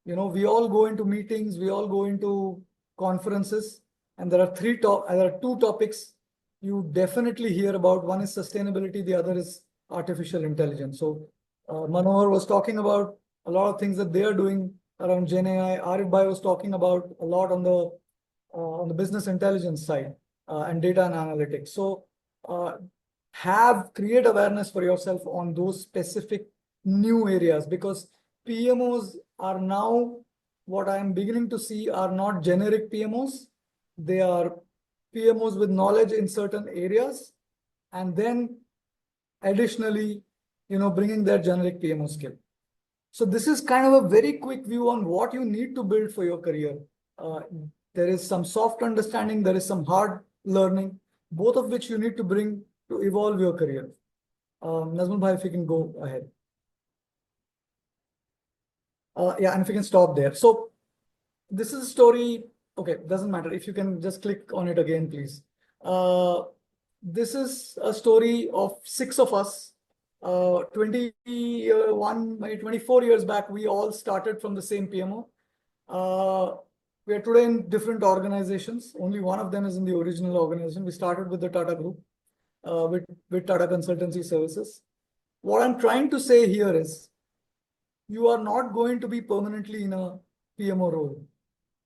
We all go into meetings, we all go into conferences, and there are two topics you definitely hear about. One is sustainability, the other is artificial intelligence. So Manohar was talking about a lot of things that they are doing around Gen AI. Arif Bhai was talking about a lot on the business intelligence side and data and analytics. So create awareness for yourself on those specific new areas, because PMOs are now, what I'm beginning to see, are not generic PMOs. They are PMOs with knowledge in certain areas, and then additionally, bringing their generic PMO skill. So this is kind of a very quick view on what you need to build for your career. There is some soft understanding, there is some hard learning, both of which you need to bring to evolve your career. Nazmul Bhai, if you can go ahead. Yeah, and if you can stop there. So this is a story. Okay, doesn't matter. If you can just click on it again, please. This is a story of 6 of us. 21, maybe 24 years back, we all started from the same PMO. We are today in different organizations. Only one of them is in the original organization. We started with the Tata Group, with Tata Consultancy Services. What I'm trying to say here is, you are not going to be permanently in a PMO role,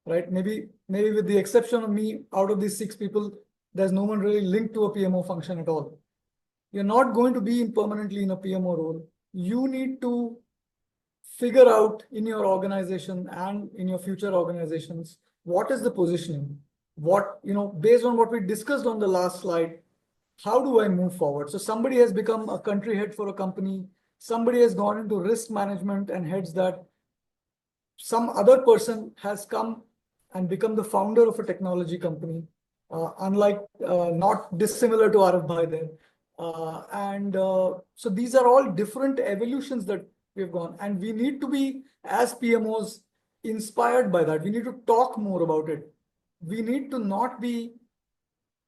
right? Maybe with the exception of me, out of these 6 people, there's no one really linked to a PMO function at all. you're not going to be permanently in a PMO role. You need to figure out in your organization and in your future organizations, what is the positioning? What, based on what we discussed on the last slide, how do I move forward? So somebody has become a country head for a company. Somebody has gone into risk management and heads that. Some other person has come and become the founder of a technology company, not dissimilar to Arif Bhai there. So these are all different evolutions that we've gone, and we need to be, as PMOs, inspired by that. We need to talk more about it. We need to not be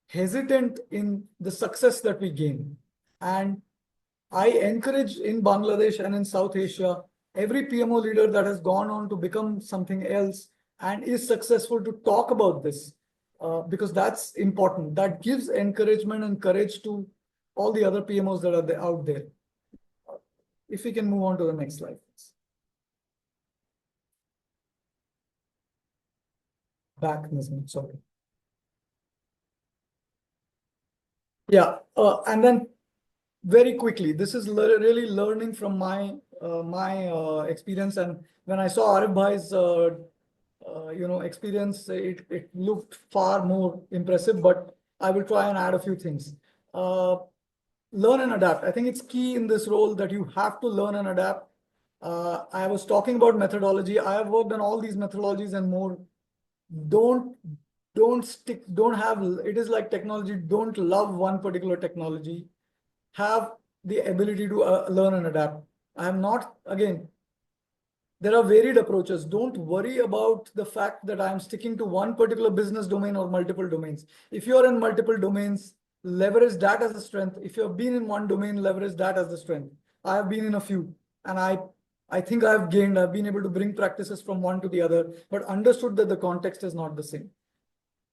hesitant in the success that we gain. And I encourage in Bangladesh and in South Asia, every PMO leader that has gone on to become something else and is successful to talk about this, because that's important. That gives encouragement and courage to all the other PMOs that are out there. If we can move on to the next slide, please. Back, Nizmi, sorry. Yeah, and then very quickly, this is really learning from my experience, and when I saw Arif Bhai's experience, it looked far more impressive, but I will try and add a few things. Learn and adapt. I think it's key in this role that you have to learn and adapt. I was talking about methodology. I have worked on all these methodologies and more. It is like technology. Don't love one particular technology. Have the ability to learn and adapt. I am not, again, there are varied approaches. Don't worry about the fact that I am sticking to one particular business domain or multiple domains. If you're in multiple domains, leverage that as a strength. If you've been in one domain, leverage that as a strength. I have been in a few, and I think I've been able to bring practices from one to the other, but understood that the context is not the same.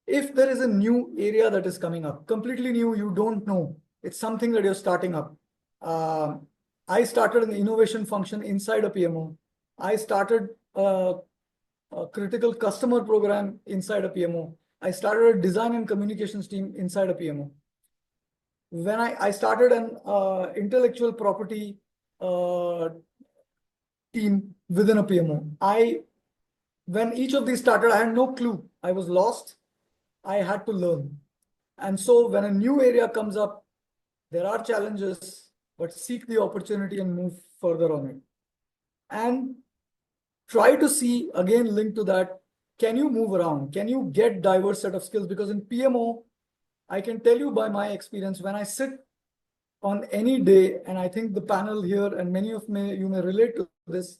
If there is a new area that is coming up, completely new, you don't know, it's something that you're starting up. I started an innovation function inside a PMO. I started a critical customer program inside a PMO. I started a design and communications team inside a PMO. When I started an intellectual property team within a PMO. When each of these started, I had no clue. I was lost. I had to learn. And so when a new area comes up, there are challenges, but seek the opportunity and move further on it. And try to see, again, linked to that, can you move around? Can you get diverse set of skills? Because in PMO, I can tell you by my experience, when I sit on any day, and I think the panel here and many of you may relate to this,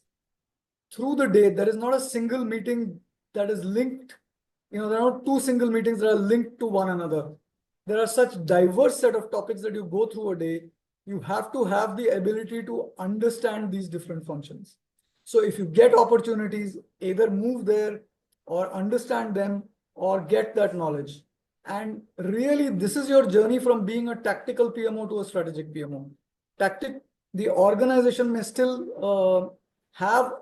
through the day, there is not a single meeting that is linked. There are not two single meetings that are linked to one another. There are such diverse set of topics that you go through a day. You have to have the ability to understand these different functions. So if you get opportunities, either move there or understand them or get that knowledge. And really, this is your journey from being a tactical PMO to a strategic PMO. The organization may still have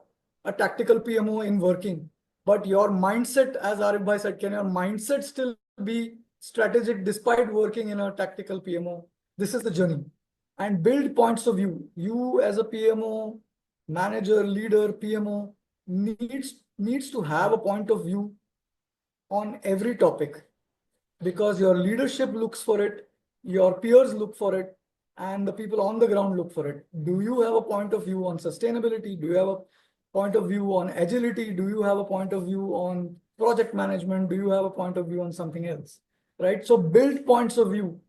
a tactical PMO in working, but your mindset, as Arif Bhai said, can your mindset still be strategic despite working in a tactical PMO? This is the journey. And build points of view. You as a PMO, manager, leader, PMO, needs to have a point of view on every topic, because your leadership looks for it, your peers look for it, and the people on the ground look for it. Do you have a point of view on sustainability? Do you have a point of view on agility? Do you have a point of view on project management? Do you have a point of view on something else? Right? So build points of view.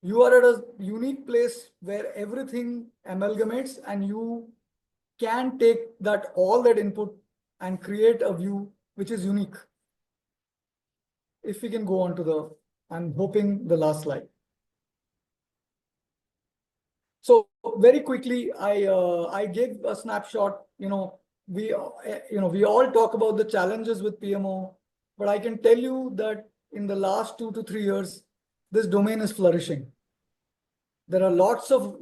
You are at a unique place where everything amalgamates, and you can take all that input and create a view which is unique. If we can go on to I'm hoping the last slide. So very quickly, I gave a snapshot. We all talk about the challenges with PMO, but I can tell you that in the last 2 to 3 years, this domain is flourishing. There are lots of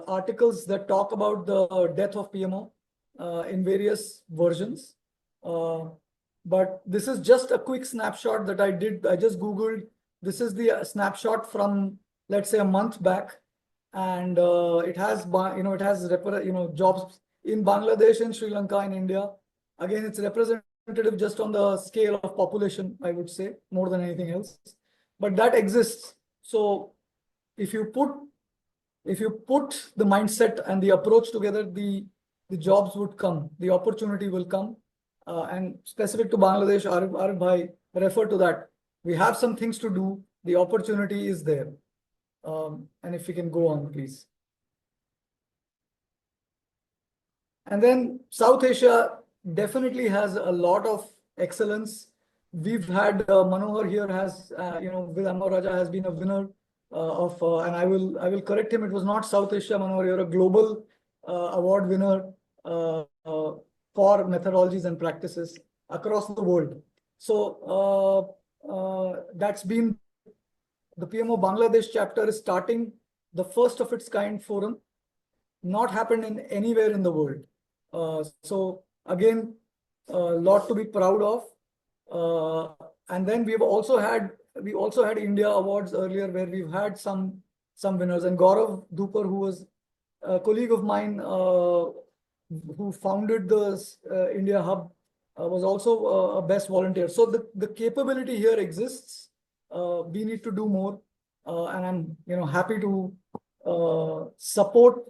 articles that talk about the death of PMO in various versions. But this is just a quick snapshot that I did. I just Googled. This is the snapshot from let's say a month back, and it has jobs in Bangladesh, in Sri Lanka, in India. Again, it's representative just on the scale of population, I would say, more than anything else. But that exists. So if you put the mindset and the approach together, the jobs would come, the opportunity will come. And specific to Bangladesh, Arif Bhai refer to that. We have some things to do. The opportunity is there. And if we can go on, please. And then South Asia definitely has a lot of excellence. We've had Manohar here has, with Amar Raja has been a winner and I will correct him. It was not South Asia, Manohar. You're a global award winner for methodologies and practices across the world. So that's been the PMO Bangladesh chapter is starting the first of its kind forum, not happened in anywhere in the world. So again, a lot to be proud of. And then we also had India awards earlier where we've had some winners. And Gaurav Dupar, who was a colleague of mine, who founded the India Hub, was also a best volunteer. So the capability here exists. We need to do more, and I'm happy to support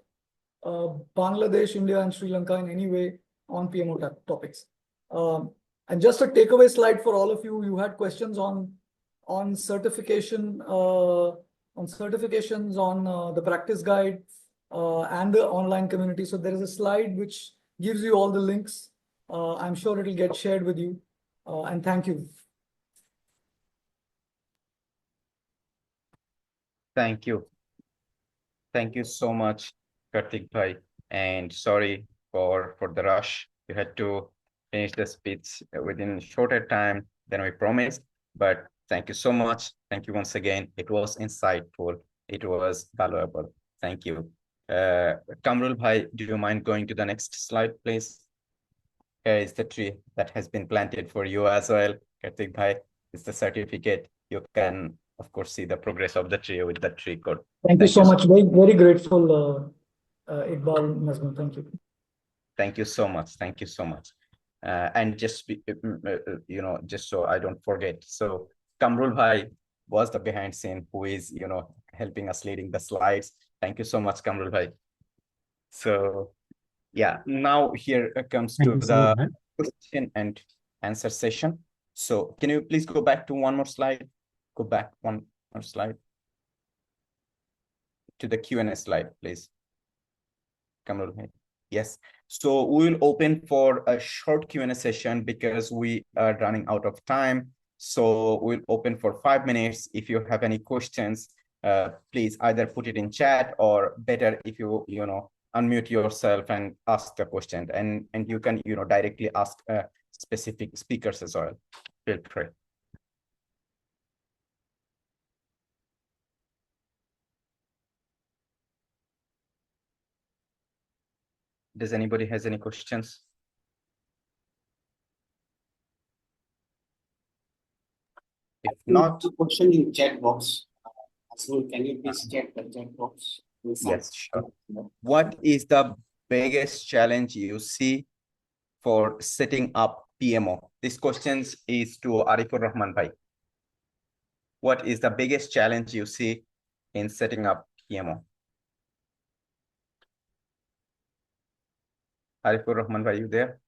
Bangladesh, India, and Sri Lanka in any way on PMO topics. And just a takeaway slide for all of you. You had questions on certification, on certifications, on the practice guide, and the online community. So there is a slide which gives you all the links. I'm sure it will get shared with you. And thank you. Thank you. Thank you so much, Kartik Bhai. And sorry for the rush. You had to finish the speech within shorter time than we promised. But thank you so much. Thank you once again. It was insightful. It was valuable. Thank you. Kamrul Bhai, do you mind going to the next slide, please? Here is the tree that has been planted for you as well. Kartik Bhai, it's the certificate. You can, of course, see the progress of the tree with the tree code. Thank you so much. Very, very grateful, Iqbal Nazmul. Thank you. Thank you so much. Thank you so much. And just, just so I don't forget. So Kamrul Bhai was the behind scene who is, helping us leading the slides. Thank you so much, Kamrul Bhai. So yeah, now here comes to the question and answer session. So can you please go back to one more slide? Go back one more slide to the Q&A slide, please. Kamrul Bhai. Yes. So we will open for a short Q&A session because we are running out of time. So we'll open for 5 minutes. If you have any questions, please either put it in chat or better if you, unmute yourself and ask the question. And you can, directly ask specific speakers as well. Feel free. Does anybody has any questions? If not, the question in chat box. So can you please check the chat box? Yes, sure. What is the biggest challenge you see for setting up PMO? This question is to Arifur Rahman Bhai. What is the biggest challenge you see in setting up PMO? Arifur Rahman Bhai, you there?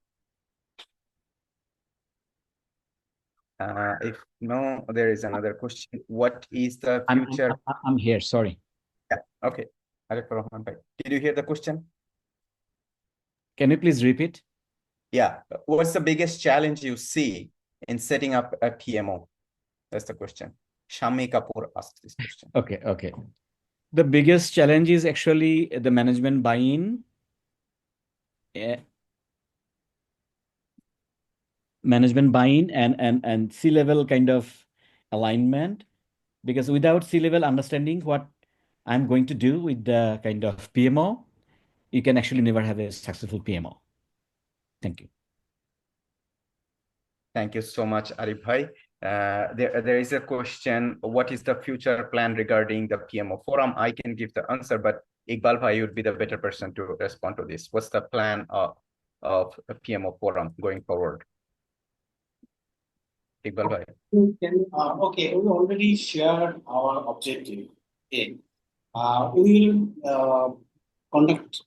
If no, there is another question. What is the future? I'm here, sorry. Yeah, okay. Arifur Rahman Bhai, did you hear the question? Can you please repeat? Yeah, what's the biggest challenge you see in setting up a PMO? That's the question. Shami Kapoor asked this question. Okay. The biggest challenge is actually the management buy-in. Management buy-in and C-level kind of alignment, because without C-level understanding what I'm going to do with the kind of PMO, you can actually never have a successful PMO. Thank you. Thank you so much, Arif Bhai. There is a question, what is the future plan regarding the PMO forum? I can give the answer, but Iqbal Bhai would be the better person to respond to this. What's the plan of a PMO forum going forward? Iqbal Bhai. Okay, we already shared our objective. Okay. We will conduct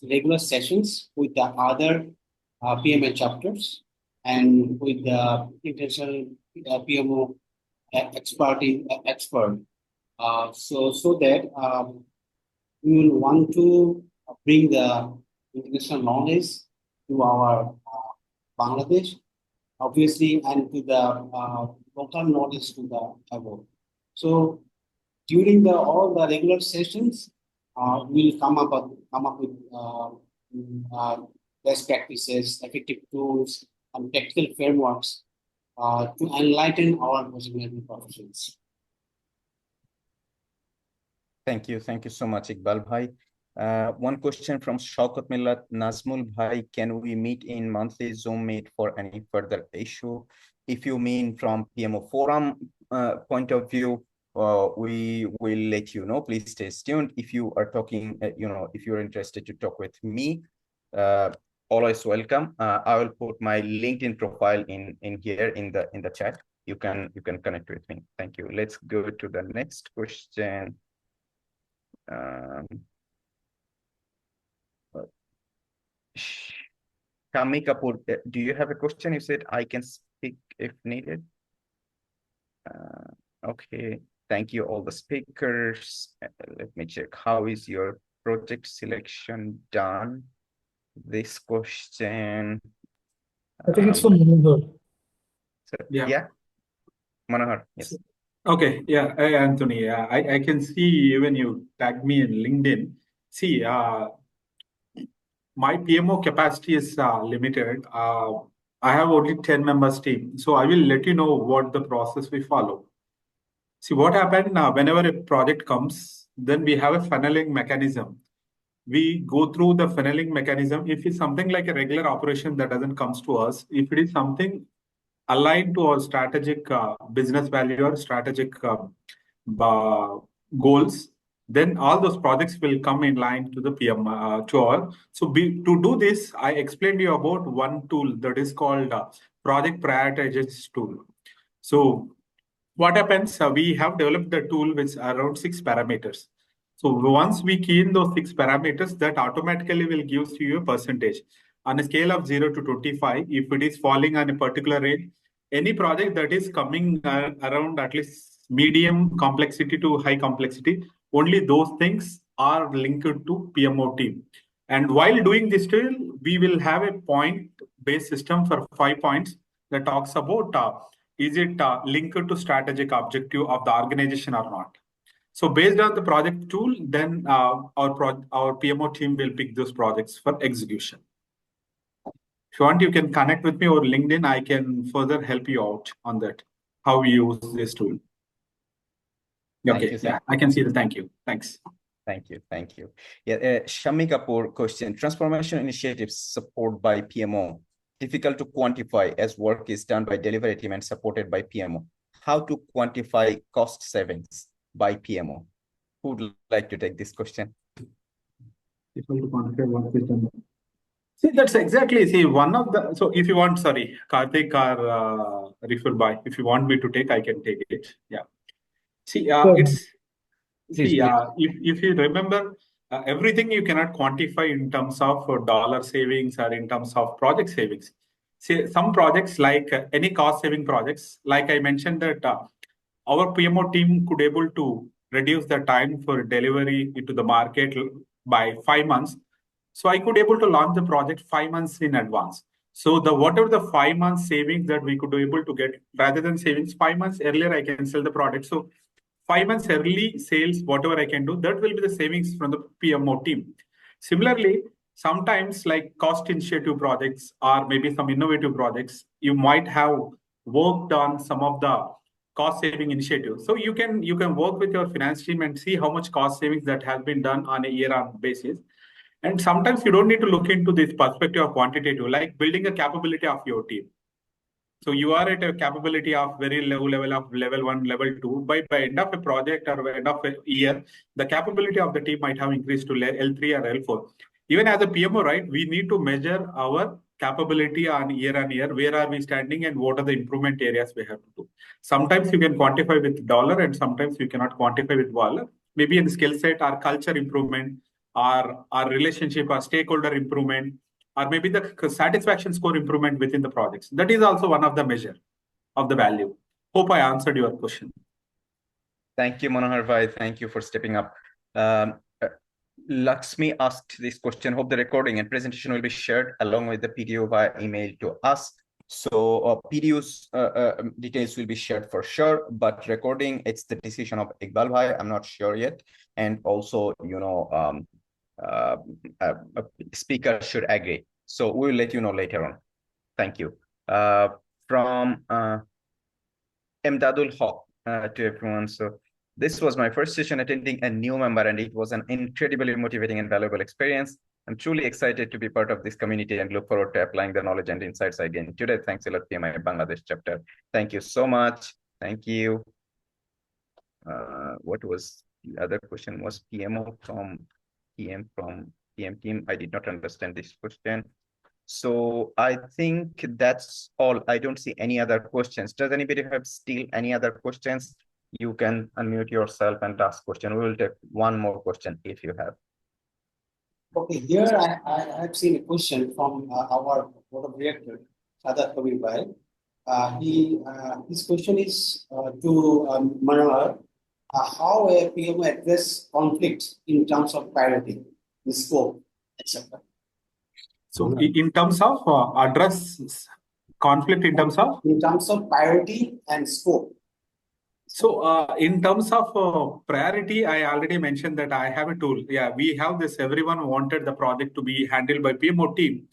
regular sessions with the other PMI chapters and with the international PMO expert. So that we will want to bring the international knowledge to our Bangladesh, obviously, and to the local knowledge to the above. So during all the regular sessions, we'll come up with best practices, effective tools, and practical frameworks to enlighten our project management professionals. Thank you so much, Iqbal Bhai. One question from Shaukat Millat Nazmul Bhai, can we meet in monthly Zoom meet for any further issue? If you mean from PMO Forum point of view, we will let you know. Please stay tuned. If you are talking, if you're interested to talk with me, always welcome. I will put my LinkedIn profile in here in the chat. You can connect with me. Thank you. Let's go to the next question. Kami Kapoor, do you have a question? You said I can speak if needed. Okay, thank you all the speakers. Let me check. How is your project selection done? This question. I think it's from Manohar. Yeah. Manohar, yes. Okay, yeah, Anthony, I can see even you tagged me in LinkedIn. See, my PMO capacity is limited. I have only 10 members team. So I will let you know what the process we follow. See what happened whenever a project comes, then we have a funneling mechanism. We go through the funneling mechanism. If it's something like a regular operation that doesn't comes to us, if it is something aligned to our strategic business value or strategic goals, then all those projects will come in line to the PM to all. So to do this, I explained you about one tool that is called project prioritization tool. So what happens? We have developed the tool with around 6 parameters. So once we key in those 6 parameters, that automatically will give you a percentage. On a scale of 0 to 25, if it is falling on a particular rate, any project that is coming around at least medium complexity to high complexity, only those things are linked to PMO team. And while doing this tool, we will have a point-based system for 5 points that talks about is it linked to strategic objective of the organization or not. So based on the project tool, then our PMO team will pick those projects for execution. If you want, you can connect with me over LinkedIn. I can further help you out on that, how we use this tool. Okay, yeah, I can see the thank you. Thanks. Thank you. Yeah, Shami Kapoor question, transformation initiatives support by PMO, difficult to quantify as work is done by delivery team and supported by PMO. How to quantify cost savings by PMO? Who would like to take this question? Difficult to quantify work is done. See, that's exactly, one of the, so if you want, sorry, Karthik or Riful Bhai, if you want me to take, I can take it. Yeah. See, if you remember, everything you cannot quantify in terms of dollar savings or in terms of project savings. See, some projects like any cost saving projects, like I mentioned that our PMO team could able to reduce the time for delivery into the market by 5 months. So I could able to launch the project 5 months in advance. So whatever the 5 months savings that we could be able to get, rather than savings 5 months earlier, I can sell the product. So 5 months early sales, whatever I can do, that will be the savings from the PMO team. Similarly, sometimes like cost initiative projects or maybe some innovative projects, you might have worked on some of the cost saving initiatives. So you can work with your finance team and see how much cost savings that has been done on a year-on basis. And sometimes you don't need to look into this perspective of quantitative, like building a capability of your team. So you are at a capability of very low level of level 1, level 2. By end of a project or by end of a year, the capability of the team might have increased to L3 or L4. Even as a PMO, right, we need to measure our capability on year, where are we standing and what are the improvement areas we have to do. Sometimes you can quantify with dollar and sometimes you cannot quantify with dollar. Maybe in the skill set, our culture improvement, our relationship, our stakeholder improvement, or maybe the satisfaction score improvement within the projects. That is also one of the measure of the value. Hope I answered your question. Thank you, Manohar Bhai. Thank you for stepping up. Lakshmi asked this question. Hope the recording and presentation will be shared along with the PDO via email to us. So PDO's details will be shared for sure, but recording, it's the decision of Iqbal Bhai. I'm not sure yet. And also, you know, a speaker should agree. So we'll let you know later on. Thank you. From Emdadul Haq to everyone. So this was my first session attending a new member, and it was an incredibly motivating and valuable experience. I'm truly excited to be part of this community and look forward to applying the knowledge and insights I gained today. Thanks a lot, PMI Bangladesh Chapter. Thank you so much. Thank you. What was the other question? Was PMO from PM team? I did not understand this question. So I think that's all. I don't see any other questions. Does anybody have still any other questions? You can unmute yourself and ask question. We will take one more question if you have. Okay, here I have seen a question from our board of director, Sadat Kabir Bhai. His question is to Manohar, how a PMO address conflicts in terms of priority, the scope, etc. So in terms of address conflict in terms of? In terms of priority and scope. So in terms of priority, I already mentioned that I have a tool. Yeah, we have this. Everyone wanted the project to be handled by PMO team.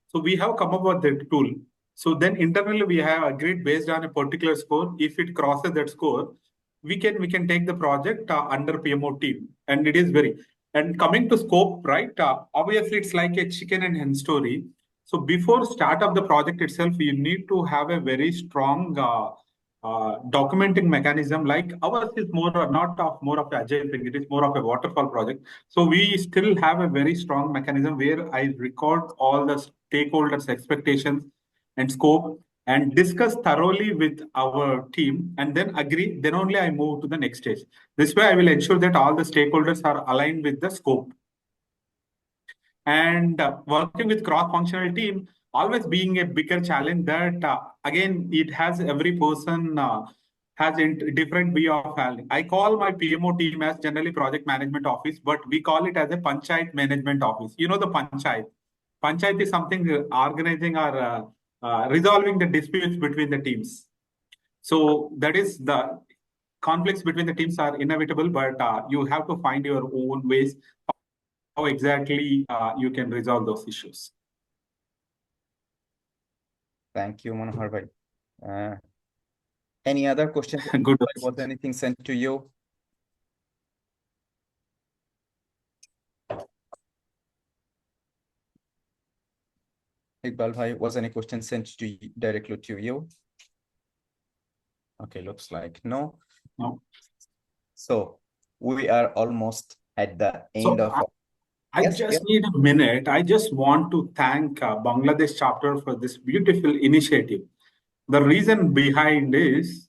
So we have come up with the tool. So then internally we have agreed based on a particular score. If it crosses that score, we can take the project under PMO team. And it is very, and coming to scope, right? Obviously it's like a chicken and hen story. So before start of the project itself, you need to have a very strong documenting mechanism. Like ours is more of agile thing. It is more of a waterfall project. So we still have a very strong mechanism where I record all the stakeholders' expectations and scope and discuss thoroughly with our team and then agree. Then only I move to the next stage. This way I will ensure that all the stakeholders are aligned with the scope. And working with cross-functional team, always being a bigger challenge that again, it has every person has a different way of handling. I call my PMO team as generally project management office, but we call it as a panchayat management office. You know, the panchayat. Panchayat is something organizing or resolving the disputes between the teams. So that is the conflicts between the teams are inevitable, but you have to find your own ways how exactly you can resolve those issues. Thank you, Manohar Bhai. Any other questions? Good. Was anything sent to you? Iqbal Bhai, was any question sent to you, directly to you? Okay, looks like no. No. So we are almost at the end of. I just need a minute. I just want to thank Bangladesh chapter for this beautiful initiative. The reason behind is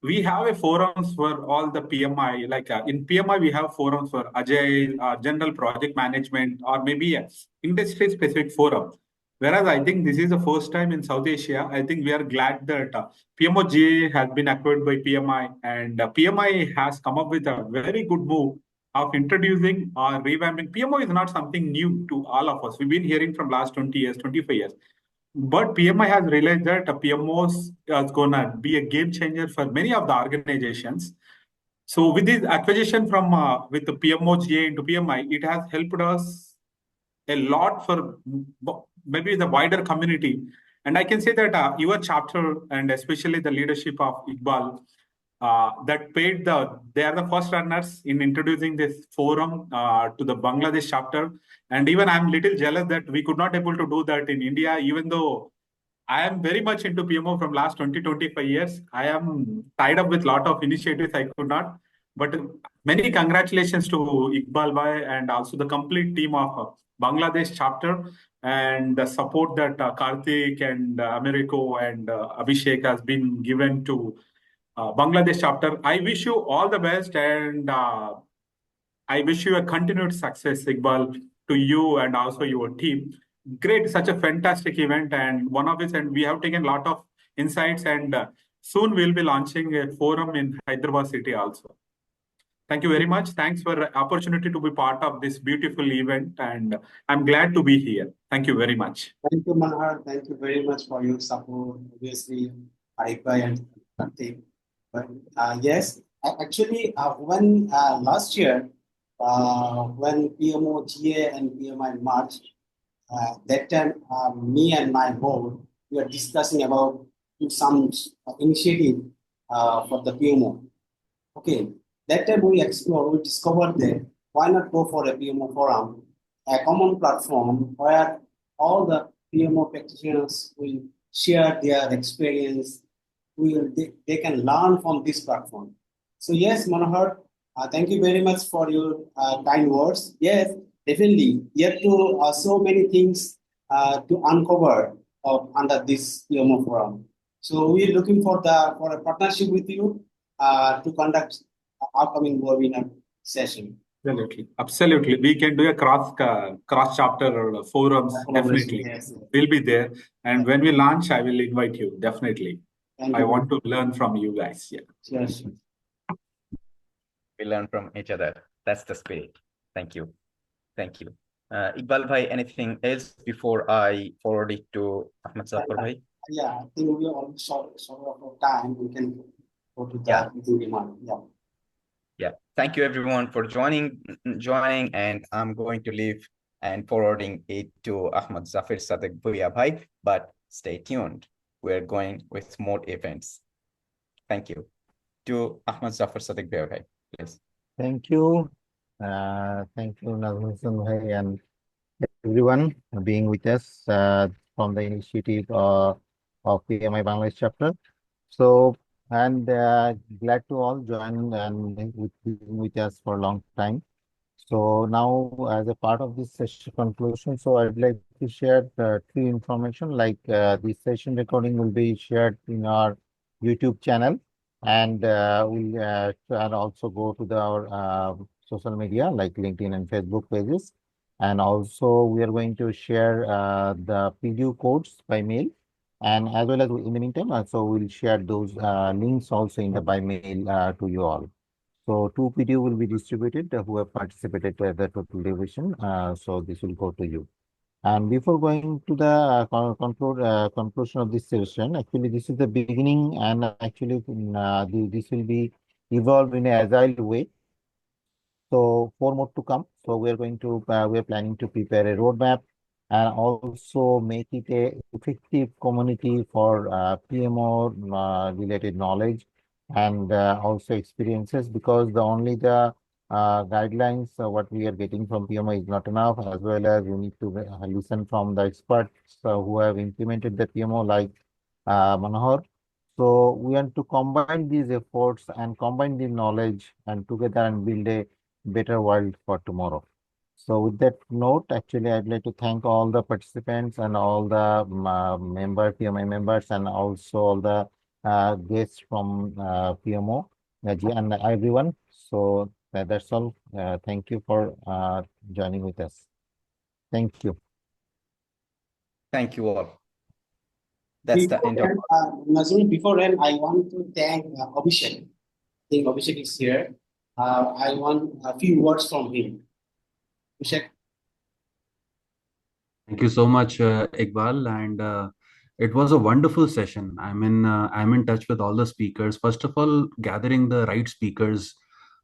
we have a forums for all the PMI. Like in PMI, we have forums for agile, general project management, or maybe a industry-specific forum. Whereas I think this is the first time in South Asia. I think we are glad that PMO GA has been acquired by PMI, and PMI has come up with a very good move of introducing or revamping. PMO is not something new to all of us. We've been hearing from last 20 years, 25 years. But PMI has realized that PMOs is going to be a game changer for many of the organizations. So with this acquisition from with the PMO GA into PMI, it has helped us a lot for maybe the wider community. And I can say that your chapter and especially the leadership of Iqbal, that they are the first runners in introducing this forum to the Bangladesh chapter. And even I'm little jealous that we could not able to do that in India, even though I am very much into PMO from last 25 years. I am tied up with a lot of initiatives I could not. But many congratulations to Iqbal Bhai and also the complete team of Bangladesh chapter and the support that Karthik and Americo and Abhishek has been given to Bangladesh chapter. I wish you all the best and I wish you a continued success, Iqbal, to you and also your team. Great, such a fantastic event and one of it, and we have taken a lot of insights and soon we'll be launching a forum in Hyderabad city also. Thank you very much. Thanks for the opportunity to be part of this beautiful event and I'm glad to be here. Thank you very much. Thank you, Manhar. Thank you very much for your support, obviously, Arifa and Karthik. But yes, actually, when last year, when PMO GA and PMI merged, that time me and my board we were discussing about some initiative for the PMO. Okay, that time we discovered that why not go for a PMO forum, a common platform where all the PMO practitioners will share their experience. They can learn from this platform. So yes, Manohar, thank you very much for your kind words. Yes, definitely. Yet to so many things to uncover under this PMO forum. So we're looking for a partnership with you to conduct upcoming webinar session. Absolutely. We can do a cross chapter forums. Definitely, yes. We'll be there. And when we launch, I will invite you. Definitely. Thank I you. want to learn from you guys. Yeah. Yes. We learn from each other. That's the spirit. Thank you. Thank you. Iqbal Bhai, anything else before I forward it to Ahmed Zafar Bhai? Yeah, I think we are all short of time. We can go to that. Yeah. Yeah. Thank you everyone for joining, and I'm going to leave and forwarding it to Ahmed Zafar Sadiq Bhuya Bhai, but stay tuned. We're going with more events. Thank you. To Ahmed Zafar Sadiq Bhuya, please. Thank you. Thank you, Nazmul Bhai, and everyone being with us from the initiative of PMI Bangladesh Chapter. So, and glad to all join and with us for a long time. So now, as a part of this session conclusion, so I'd like to share three information. Like this session recording will be shared in our YouTube channel, and we'll also go to our social media like LinkedIn and Facebook pages. And also, we are going to share the PDF codes by mail. And as well as in the meantime, also we'll share those links also in the by mail to you all. So 2 PDF will be distributed who have participated to the total division. So this will go to you. And before going to the conclusion of this session, actually this is the beginning, and actually this will be evolved in an agile way. So 4 more to come. So we are planning to prepare a roadmap and also make it a effective community for PMO related knowledge and also experiences, because the guidelines what we are getting from PMO is not enough, as well as we need to listen from the experts who have implemented the PMO like Manohar. So we want to combine these efforts and combine the knowledge and together and build a better world for tomorrow. So with that note, actually, I'd like to thank all the participants and all the PMI members, and also all the guests from PMO and everyone. So that's all. Thank you for joining with us. Thank you. Thank you all. That's the end of. Nazrul, before end, I want to thank Abhishek. I think Abhishek is here. I want a few words from him. Abhishek. Thank you so much, Iqbal, and it was a wonderful session. I'm in touch with all the speakers. First of all, gathering the right speakers,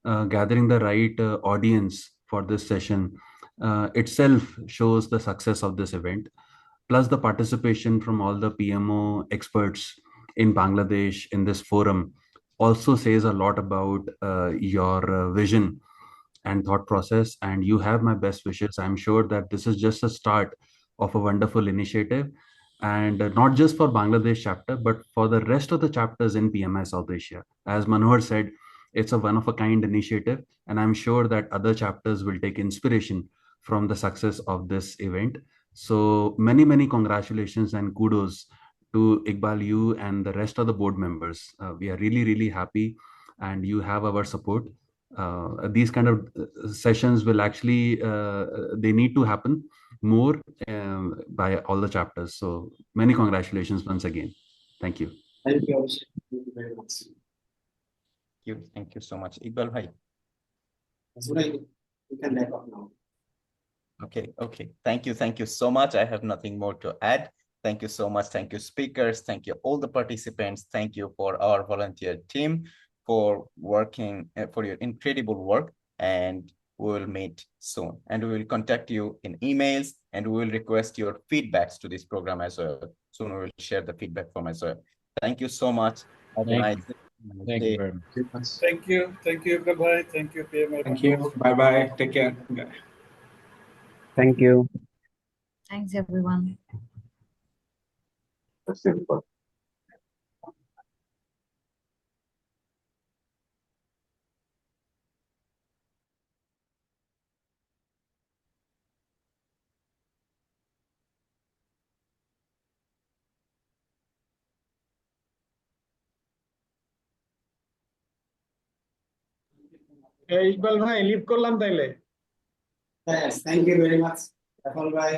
gathering the right audience for this session itself shows the success of this event. Plus, the participation from all the PMO experts in Bangladesh in this forum also says a lot about your vision and thought process, and you have my best wishes. I'm sure that this is just a start of a wonderful initiative, and not just for Bangladesh chapter, but for the rest of the chapters in PMI South Asia. As Manohar said, it's a one-of-a-kind initiative, and I'm sure that other chapters will take inspiration from the success of this event. So many, many congratulations and kudos to Iqbal, you and the rest of the board members. We are really, really happy, and you have our support. These kind of sessions will actually, they need to happen more by all the chapters. So many congratulations once again. Thank you. Thank you. Thank you very much. Thank you so much. Iqbal bhai. That's right. We can wrap up now. Okay. Thank you so much. I have nothing more to add. Thank you so much. Thank you, speakers. Thank you, all the participants. Thank you for our volunteer team for working, for your incredible work. And we will meet soon. And we will contact you in emails, and we will request your feedbacks to this program as well. Soon we will share the feedback from as well. Thank you so much. Have a nice day. Thank you very much. Thank you, Iqbal bhai. Thank you, PMI. Thank you. Bye-bye. Take care. Thank you. Thanks, everyone. That's it. Iqbal ভাই leave করলাম তাইলে Yes, thank you very much. Rahul bhai,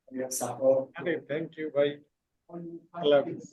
for your support. Thank you ভাই আল্লাহ হাফেজ